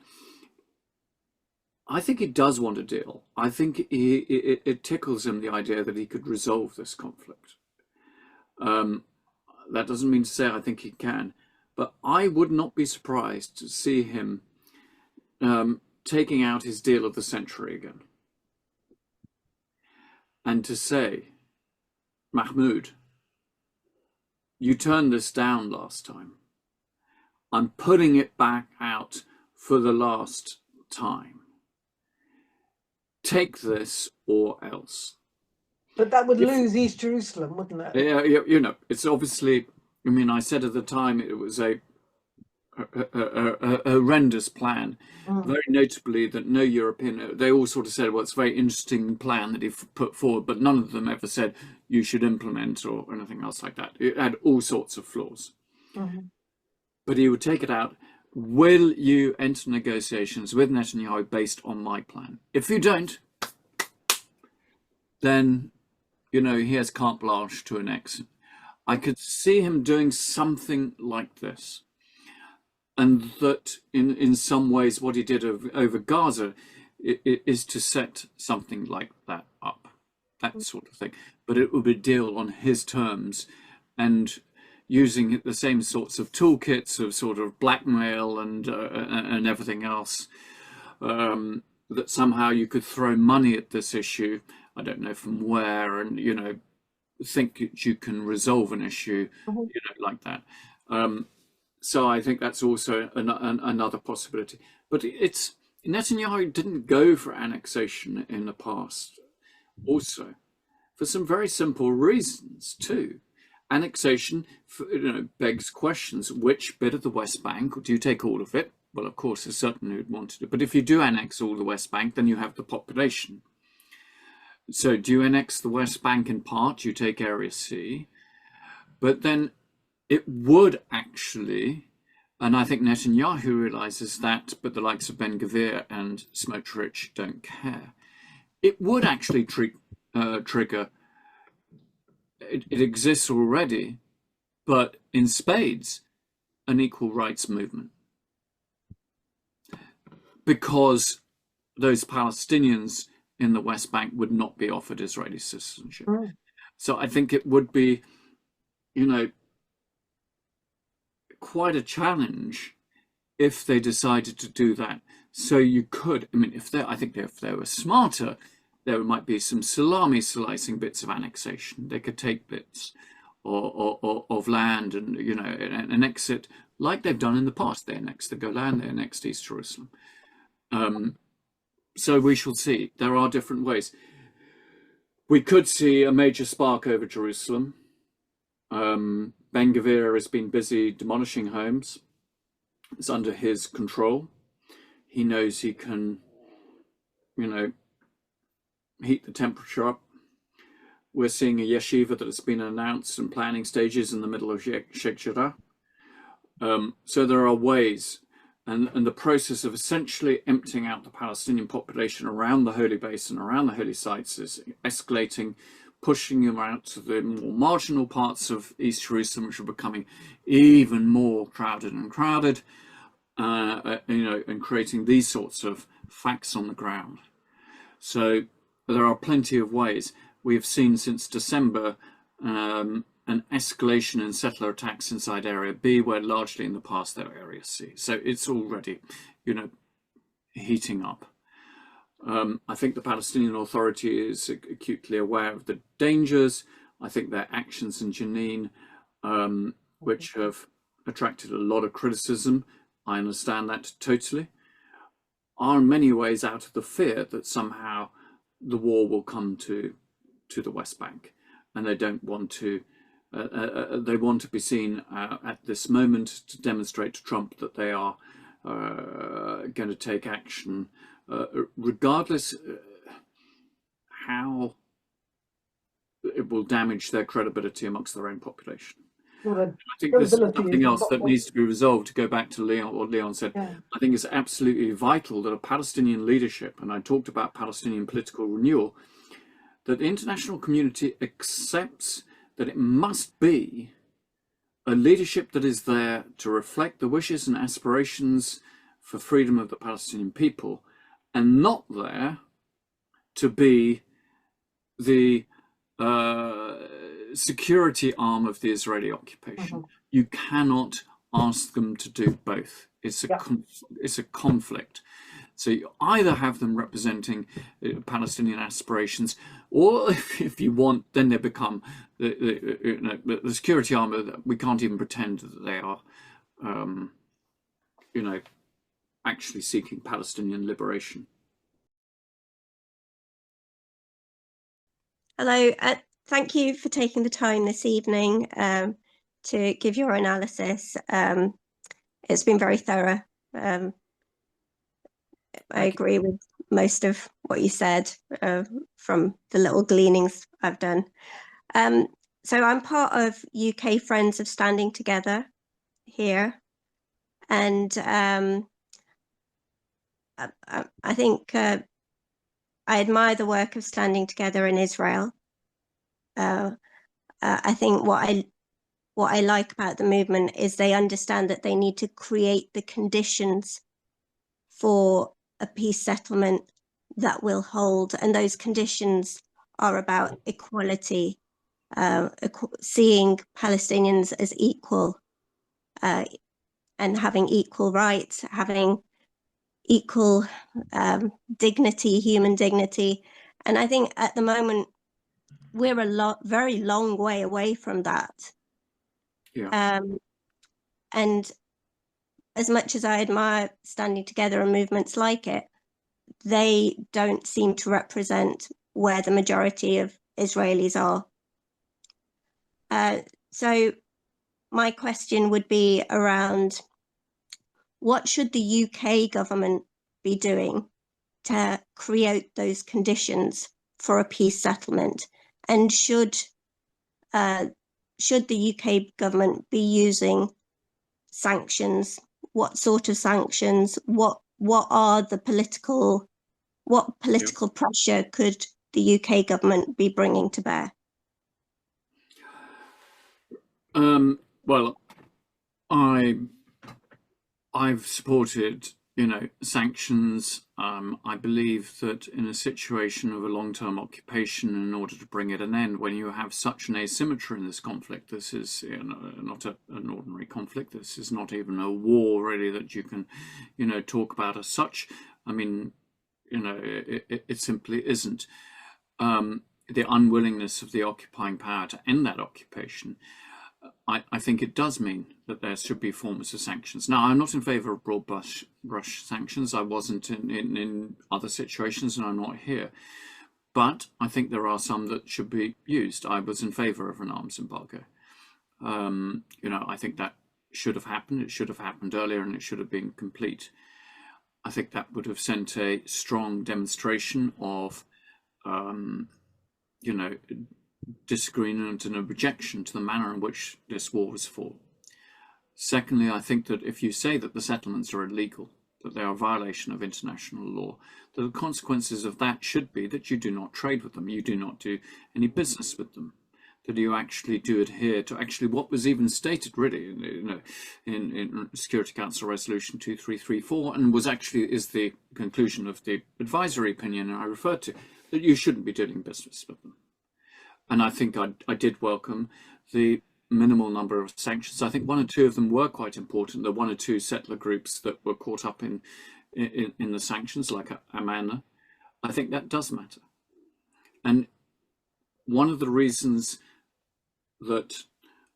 B: I think he does want a deal. I think it tickles him, the idea that he could resolve this conflict. That doesn't mean to say I think he can, but I would not be surprised to see him taking out his deal of the century again, and to say, Mahmoud, you turned this down last time. I'm putting it back out for the last time. Take this or else.
C: But that would lose East Jerusalem, wouldn't it?
B: Yeah, it's obviously, I said at the time it was a horrendous plan. Very notably that no European, they all sort of said, well, it's a very interesting plan that he put forward, but none of them ever said you should implement or anything else like that. It had all sorts of flaws. But he would take it out. Will you enter negotiations with Netanyahu based on my plan? If you don't, then, he has carte blanche to annex. I could see him doing something like this. And that in some ways what he did over Gaza is to set something like that up, that sort of thing. But it would be a deal on his terms and using the same sorts of toolkits of sort of blackmail and everything else, that somehow you could throw money at this issue, I don't know from where, and, think that you can resolve an issue, like that. So I think that's also another possibility. But Netanyahu didn't go for annexation in the past, also, for some very simple reasons too. Annexation, begs questions. Which bit of the West Bank? Do you take all of it? Well, of course, there's certainly who'd wanted it. But if you do annex all the West Bank, then you have the population. So do you annex the West Bank in part? You take Area C. But then it would actually, and I think Netanyahu realizes that, but the likes of Ben Gvir and Smotrich don't care. It would actually trigger, it exists already, but in spades, an equal rights movement. Because those Palestinians in the West Bank would not be offered Israeli citizenship. So I think it would be, quite a challenge if they decided to do that. So you could, I think if they were smarter, there might be some salami slicing bits of annexation. They could take bits of land and, and annex it like they've done in the past. They annexed the Golan, they annexed East Jerusalem. So we shall see. There are different ways. We could see a major spark over Jerusalem. Ben Gvir has been busy demolishing homes. It's under his control. He knows he can, heat the temperature up. We're seeing a yeshiva that has been announced and planning stages in the middle of Sheikh Jarrah. So there are ways, and the process of essentially emptying out the Palestinian population around the holy basin, around the holy sites, is escalating, pushing them out to the more marginal parts of East Jerusalem, which are becoming even more crowded and crowded, and creating these sorts of facts on the ground. So there are plenty of ways. We've seen since December an escalation in settler attacks inside Area B, where largely in the past they're Area C. So it's already, heating up. I think the Palestinian Authority is acutely aware of the dangers. I think their actions in Jenin, which have attracted a lot of criticism, I understand that totally, are in many ways out of the fear that somehow the war will come to the West Bank, and they don't want to. They want to be seen at this moment to demonstrate to Trump that they are going to take action, regardless how it will damage their credibility amongst their own population.
C: Well,
B: I think there's something else that needs to be resolved. To go back to Leon, what Leon said, yeah. I think it's absolutely vital that a Palestinian leadership, and I talked about Palestinian political renewal, that the international community accepts that it must be a leadership that is there to reflect the wishes and aspirations for freedom of the Palestinian people, and not there to be the security arm of the Israeli occupation. Mm-hmm. You cannot ask them to do both. It's a conflict. So you either have them representing Palestinian aspirations, or if you want, then they become the security arm. We can't even pretend that they are, actually seeking Palestinian liberation.
D: Hello, thank you for taking the time this evening to give your analysis. It's been very thorough. I agree with most of what you said from the little gleanings I've done. So I'm part of UK Friends of Standing Together here. And I think I admire the work of Standing Together in Israel. I think what I like about the movement is they understand that they need to create the conditions for a peace settlement that will hold, and those conditions are about equality, seeing Palestinians as equal, and having equal rights, having equal dignity, human dignity. And I think at the moment we're very long way away from that. Yeah. And as much as I admire Standing Together and movements like it, they don't seem to represent where the majority of Israelis are. So my question would be around, what should the UK government be doing to create those conditions for a peace settlement? And should the UK government be using sanctions? What sort of sanctions? What political pressure could the UK government be bringing to bear?
B: Well, I've supported, sanctions. I believe that in a situation of a long-term occupation, in order to bring it an end, when you have such an asymmetry in this conflict, this is not an ordinary conflict. This is not even a war, really, that you can, talk about as such. I mean, it simply isn't. The unwillingness of the occupying power to end that occupation, I think it does mean that there should be forms of sanctions. Now, I'm not in favour of broad brush sanctions. I wasn't in other situations, and I'm not here. But I think there are some that should be used. I was in favour of an arms embargo. I think that should have happened. It should have happened earlier, and it should have been complete. I think that would have sent a strong demonstration of, disagreement and a rejection to the manner in which this war was fought. Secondly, I think that if you say that the settlements are illegal, that they are a violation of international law, that the consequences of that should be that you do not trade with them, you do not do any business with them, that you actually do adhere to actually what was even stated really in Security Council Resolution 2334, and is the conclusion of the advisory opinion I referred to, that you shouldn't be doing business with them. And I think I did welcome the minimal number of sanctions. I think one or two of them were quite important. The one or two settler groups that were caught up in the sanctions, like Amana, I think that does matter. And one of the reasons that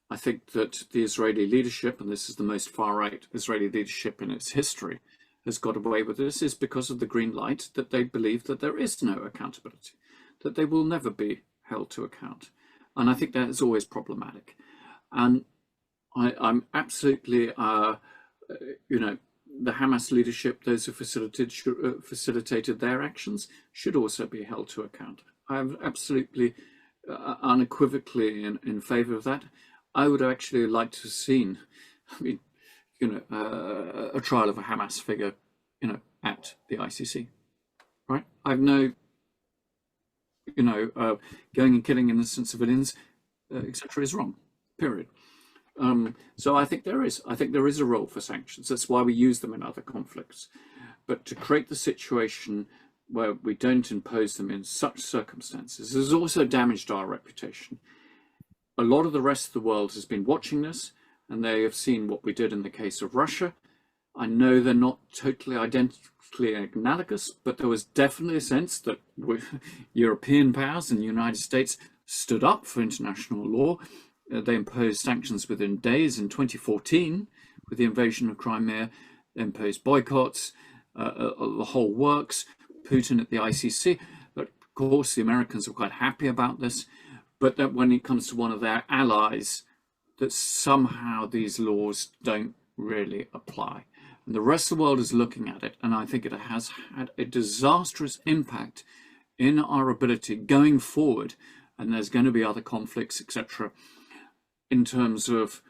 B: I think that the Israeli leadership, and this is the most far-right Israeli leadership in its history, has got away with this, is because of the green light, that they believe that there is no accountability, that they will never be held to account. And I think that is always problematic. And I'm absolutely, the Hamas leadership, those who facilitated their actions, should also be held to account. I'm absolutely unequivocally in favour of that. I would actually like to have seen, a trial of a Hamas figure, at the ICC, right? I've no, going and killing innocent civilians, etc., is wrong. Period. So I think there is a role for sanctions. That's why we use them in other conflicts. But to create the situation where we don't impose them in such circumstances has also damaged our reputation. A lot of the rest of the world has been watching this, and they have seen what we did in the case of Russia. I know they're not totally identically analogous, but there was definitely a sense that European powers and the United States stood up for international law. They imposed sanctions within days. In 2014, with the invasion of Crimea, they imposed boycotts, the whole works, Putin at the ICC. But of course, the Americans were quite happy about this. But that when it comes to one of their allies, that somehow these laws don't really apply. And the rest of the world is looking at it, and I think it has had a disastrous impact in our ability going forward, and there's going to be other conflicts, etc., in terms of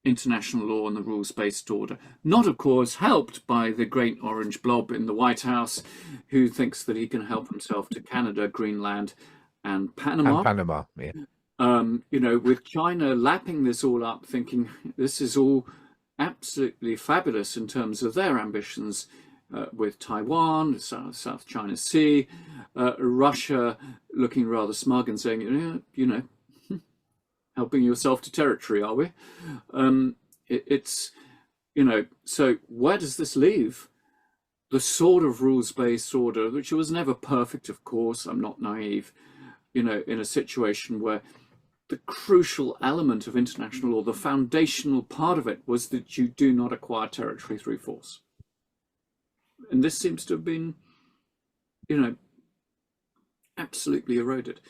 B: international law and the rules-based order. Not, of course, helped by the great orange blob in the White House, who thinks that he can help himself to Canada, Greenland, and Panama.
A: And Panama, yeah.
B: With China lapping this all up, thinking this is all absolutely fabulous in terms of their ambitions with Taiwan, South China Sea, Russia looking rather smug and saying, helping yourself to territory, are we? So where does this leave the sort of rules-based order, which was never perfect, of course, I'm not naive, in a situation where the crucial element of international law, the foundational part of it, was that you do not acquire territory through force. And this seems to have been, absolutely eroded.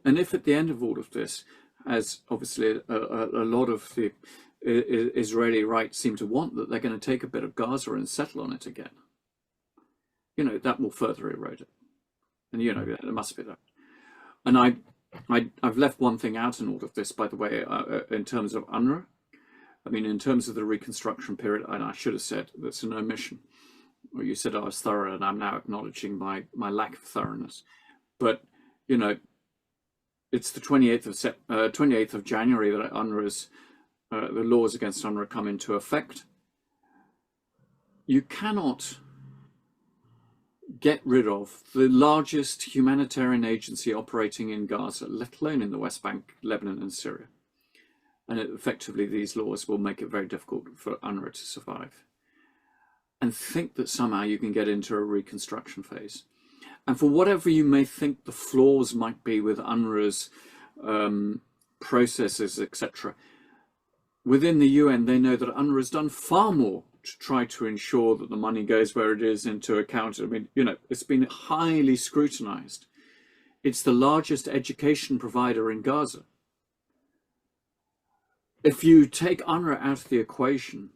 B: And if at the end of all of this, as obviously a lot of the Israeli right seem to want, that they're going to take a bit of Gaza and settle on it again, that will further erode it. And, there must be that. And I've left one thing out in all of this, by the way, in terms of UNRWA. I mean, in terms of the reconstruction period, and I should have said that's an omission. Well, you said I was thorough, and I'm now acknowledging my lack of thoroughness. But, it's the 28th of January that UNRWA's, the laws against UNRWA come into effect. You cannot get rid of the largest humanitarian agency operating in Gaza, let alone in the West Bank, Lebanon and Syria. And effectively these laws will make it very difficult for UNRWA to survive. And think that somehow you can get into a reconstruction phase. And for whatever you may think the flaws might be with UNRWA's processes, etc., within the UN they know that UNRWA has done far more to try to ensure that the money goes where it is into account. I mean, it's been highly scrutinized It's the largest education provider in Gaza. If you take UNRWA out of the equation,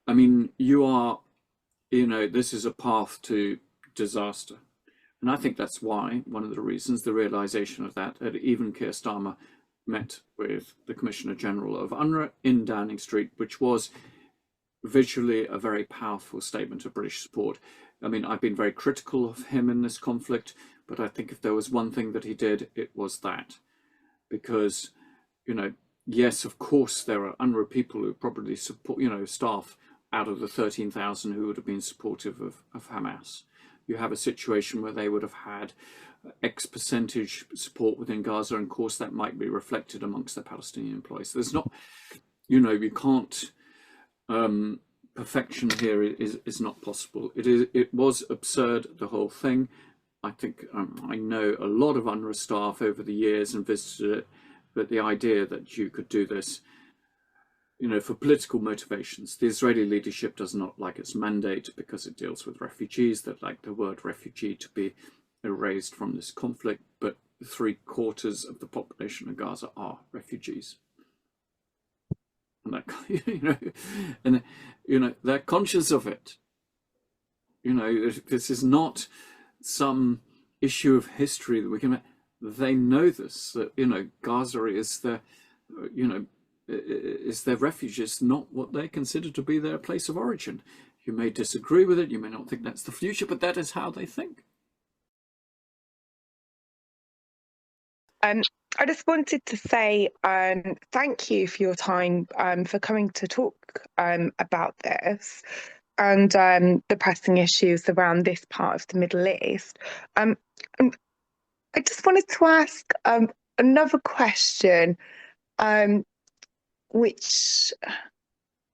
B: I mean, you are, this is a path to disaster. And I think that's why, one of the reasons, the realization of that even Keir Starmer met with the Commissioner General of UNRWA in Downing Street, which was visually a very powerful statement of British support. I mean, I've been very critical of him in this conflict, but I think if there was one thing that he did, it was that. Because, yes, of course, there are UNRWA people who probably support, staff out of the 13,000 who would have been supportive of Hamas. You have a situation where they would have had X percentage support within Gaza, and of course that might be reflected amongst the Palestinian employees. There's not, you can't, perfection here is not possible. It was absurd, the whole thing. I think I know a lot of UNRWA staff over the years and visited it, but the idea that you could do this, for political motivations. The Israeli leadership does not like its mandate because it deals with refugees. They'd like the word refugee to be erased from this conflict, but 3/4 of the population of Gaza are refugees. And that, they're conscious of it. This is not some issue of history that we can. They know this. That Gaza is their refuge. It's not what they consider to be their place of origin. You may disagree with it. You may not think that's the future, but that is how they think.
E: I just wanted to say thank you for your time, for coming to talk about this and the pressing issues around this part of the Middle East. I just wanted to ask another question, which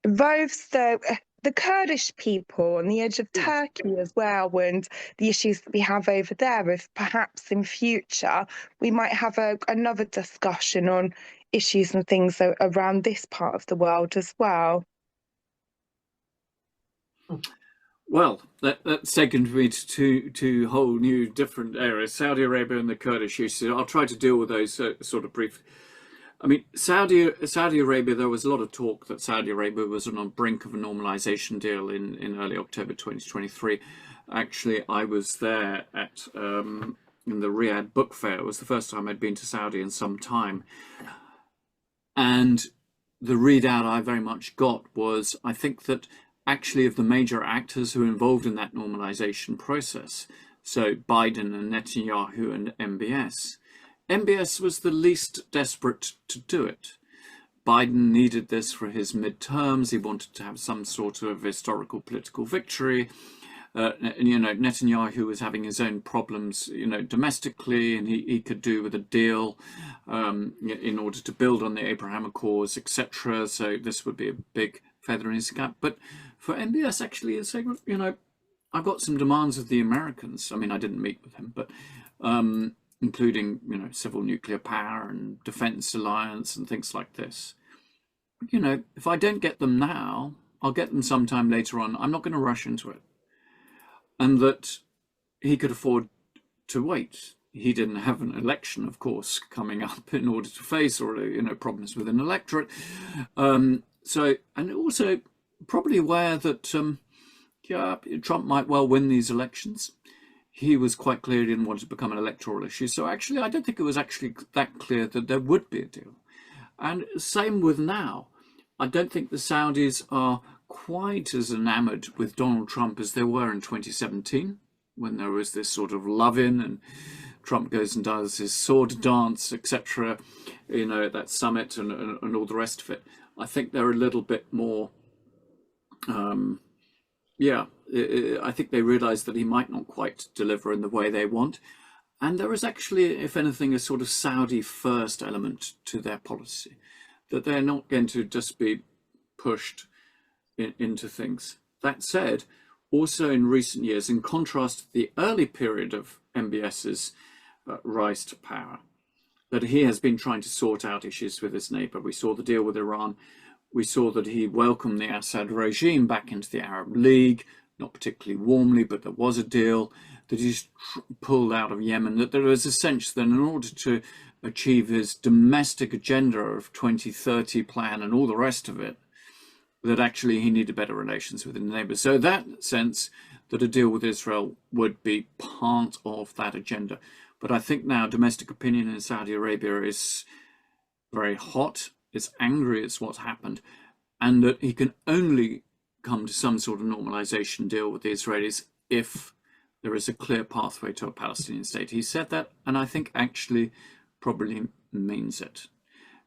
E: involves the Kurdish people on the edge of Turkey as well, and the issues that we have over there. If perhaps in future we might have another discussion on issues and things around this part of the world as well.
B: Well, that's taken me to two whole new different areas, Saudi Arabia and the Kurdish issues. I'll try to deal with those sort of briefly. I mean, Saudi Arabia, there was a lot of talk that Saudi Arabia was on the brink of a normalization deal in early October 2023. Actually, I was there at in the Riyadh Book Fair. It was the first time I'd been to Saudi in some time. And the readout I very much got was, I think that actually of the major actors who were involved in that normalization process, so Biden and Netanyahu and MBS was the least desperate to do it. Biden needed this for his midterms. He wanted to have some sort of historical political victory. Netanyahu was having his own problems, domestically, and he could do with a deal in order to build on the Abraham Accords, etc. So this would be a big feather in his cap. But for MBS, actually, it's saying, I've got some demands of the Americans. I mean, I didn't meet with him, but including, civil nuclear power and defense alliance and things like this. If I don't get them now, I'll get them sometime later on. I'm not going to rush into it. And that he could afford to wait. He didn't have an election, of course, coming up in order to face or problems with an electorate. So, and also probably aware that Trump might well win these elections. He was quite clear he didn't want to become an electoral issue. So actually, I don't think it was actually that clear that there would be a deal. And same with now. I don't think the Saudis are quite as enamored with Donald Trump as they were in 2017, when there was this sort of love-in and Trump goes and does his sword dance, etc., at that summit and all the rest of it. I think they're a little bit more, I think they realize that he might not quite deliver in the way they want. And there is actually, if anything, a sort of Saudi first element to their policy, that they're not going to just be pushed into things. That said, also in recent years, in contrast to the early period of MBS's rise to power, that he has been trying to sort out issues with his neighbor. We saw the deal with Iran. We saw that he welcomed the Assad regime back into the Arab League. not particularly warmly, but there was a deal, that he's pulled out of Yemen, that there was a sense that in order to achieve his domestic agenda of 2030 plan and all the rest of it, that actually he needed better relations with his neighbours. So that sense that a deal with Israel would be part of that agenda. But I think now domestic opinion in Saudi Arabia is very hot, it's angry, it's what's happened, and that he can only come to some sort of normalization deal with the Israelis if there is a clear pathway to a Palestinian state. He said that, and I think actually probably means it.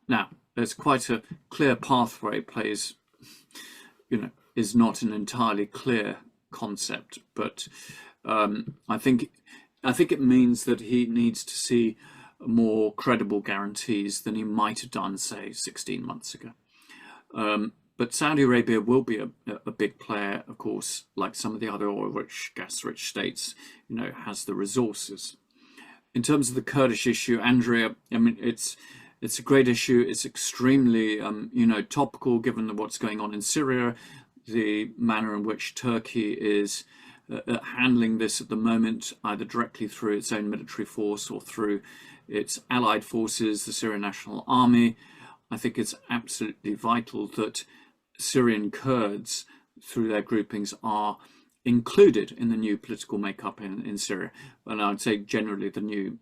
B: Now, there's quite a clear pathway plays, is not an entirely clear concept, but I think it means that he needs to see more credible guarantees than he might have done, say, 16 months ago. But Saudi Arabia will be a big player, of course, like some of the other oil-rich, gas-rich states, has the resources. In terms of the Kurdish issue, Andrea, I mean, it's a great issue. It's extremely, topical given what's going on in Syria, the manner in which Turkey is handling this at the moment, either directly through its own military force or through its allied forces, the Syrian National Army. I think it's absolutely vital that Syrian Kurds, through their groupings, are included in the new political makeup in Syria. And I would say generally the new,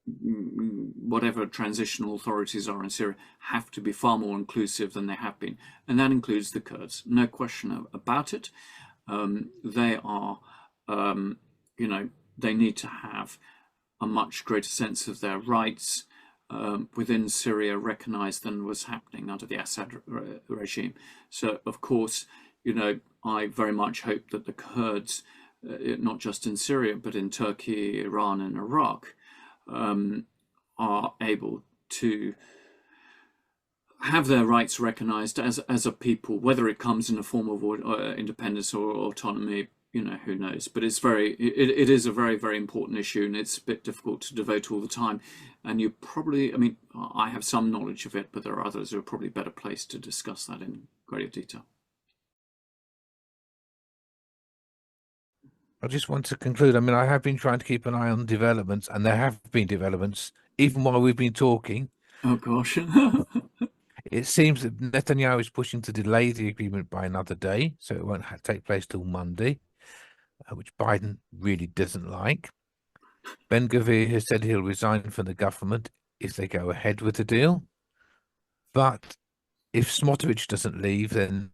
B: whatever transitional authorities are in Syria, have to be far more inclusive than they have been. And that includes the Kurds, no question about it. They are, they need to have a much greater sense of their rights within Syria recognized than was happening under the Assad regime. So, of course, I very much hope that the Kurds, not just in Syria, but in Turkey, Iran, and Iraq, are able to have their rights recognized as a people, whether it comes in the form of independence or autonomy. Who knows? But it is a very, very important issue, and it's a bit difficult to devote all the time. And you probably, I have some knowledge of it, but there are others who are probably better placed to discuss that in greater detail.
A: I just want to conclude. I have been trying to keep an eye on developments, and there have been developments, even while we've been talking.
B: Oh, gosh.
A: It seems that Netanyahu is pushing to delay the agreement by another day, so it won't take place till Monday, which Biden really doesn't like. Ben Gvir has said he'll resign from the government if they go ahead with the deal. But if Smotrich doesn't leave, then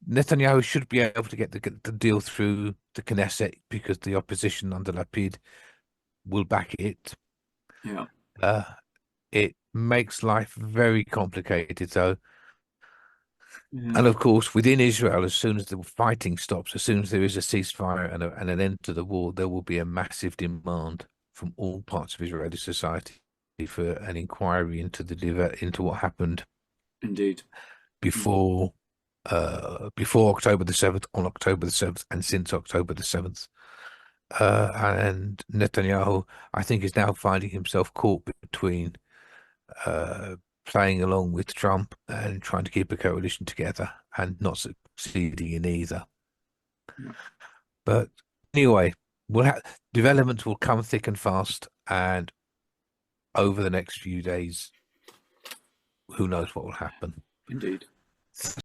A: Netanyahu should be able to get the deal through the Knesset, because the opposition under Lapid will back it.
B: Yeah.
A: It makes life very complicated, though.
B: Yeah.
A: And of course, within Israel, as soon as the fighting stops, as soon as there is a ceasefire and an end to the war, there will be a massive demand from all parts of Israeli society for an inquiry into what happened.
B: Indeed.
A: Before October the 7th, on October the 7th, and since October the 7th. And Netanyahu, I think, is now finding himself caught between playing along with Trump and trying to keep a coalition together and not succeeding in either.
B: Yeah.
A: But anyway, developments will come thick and fast, and over the next few days, who knows what will happen.
B: Indeed.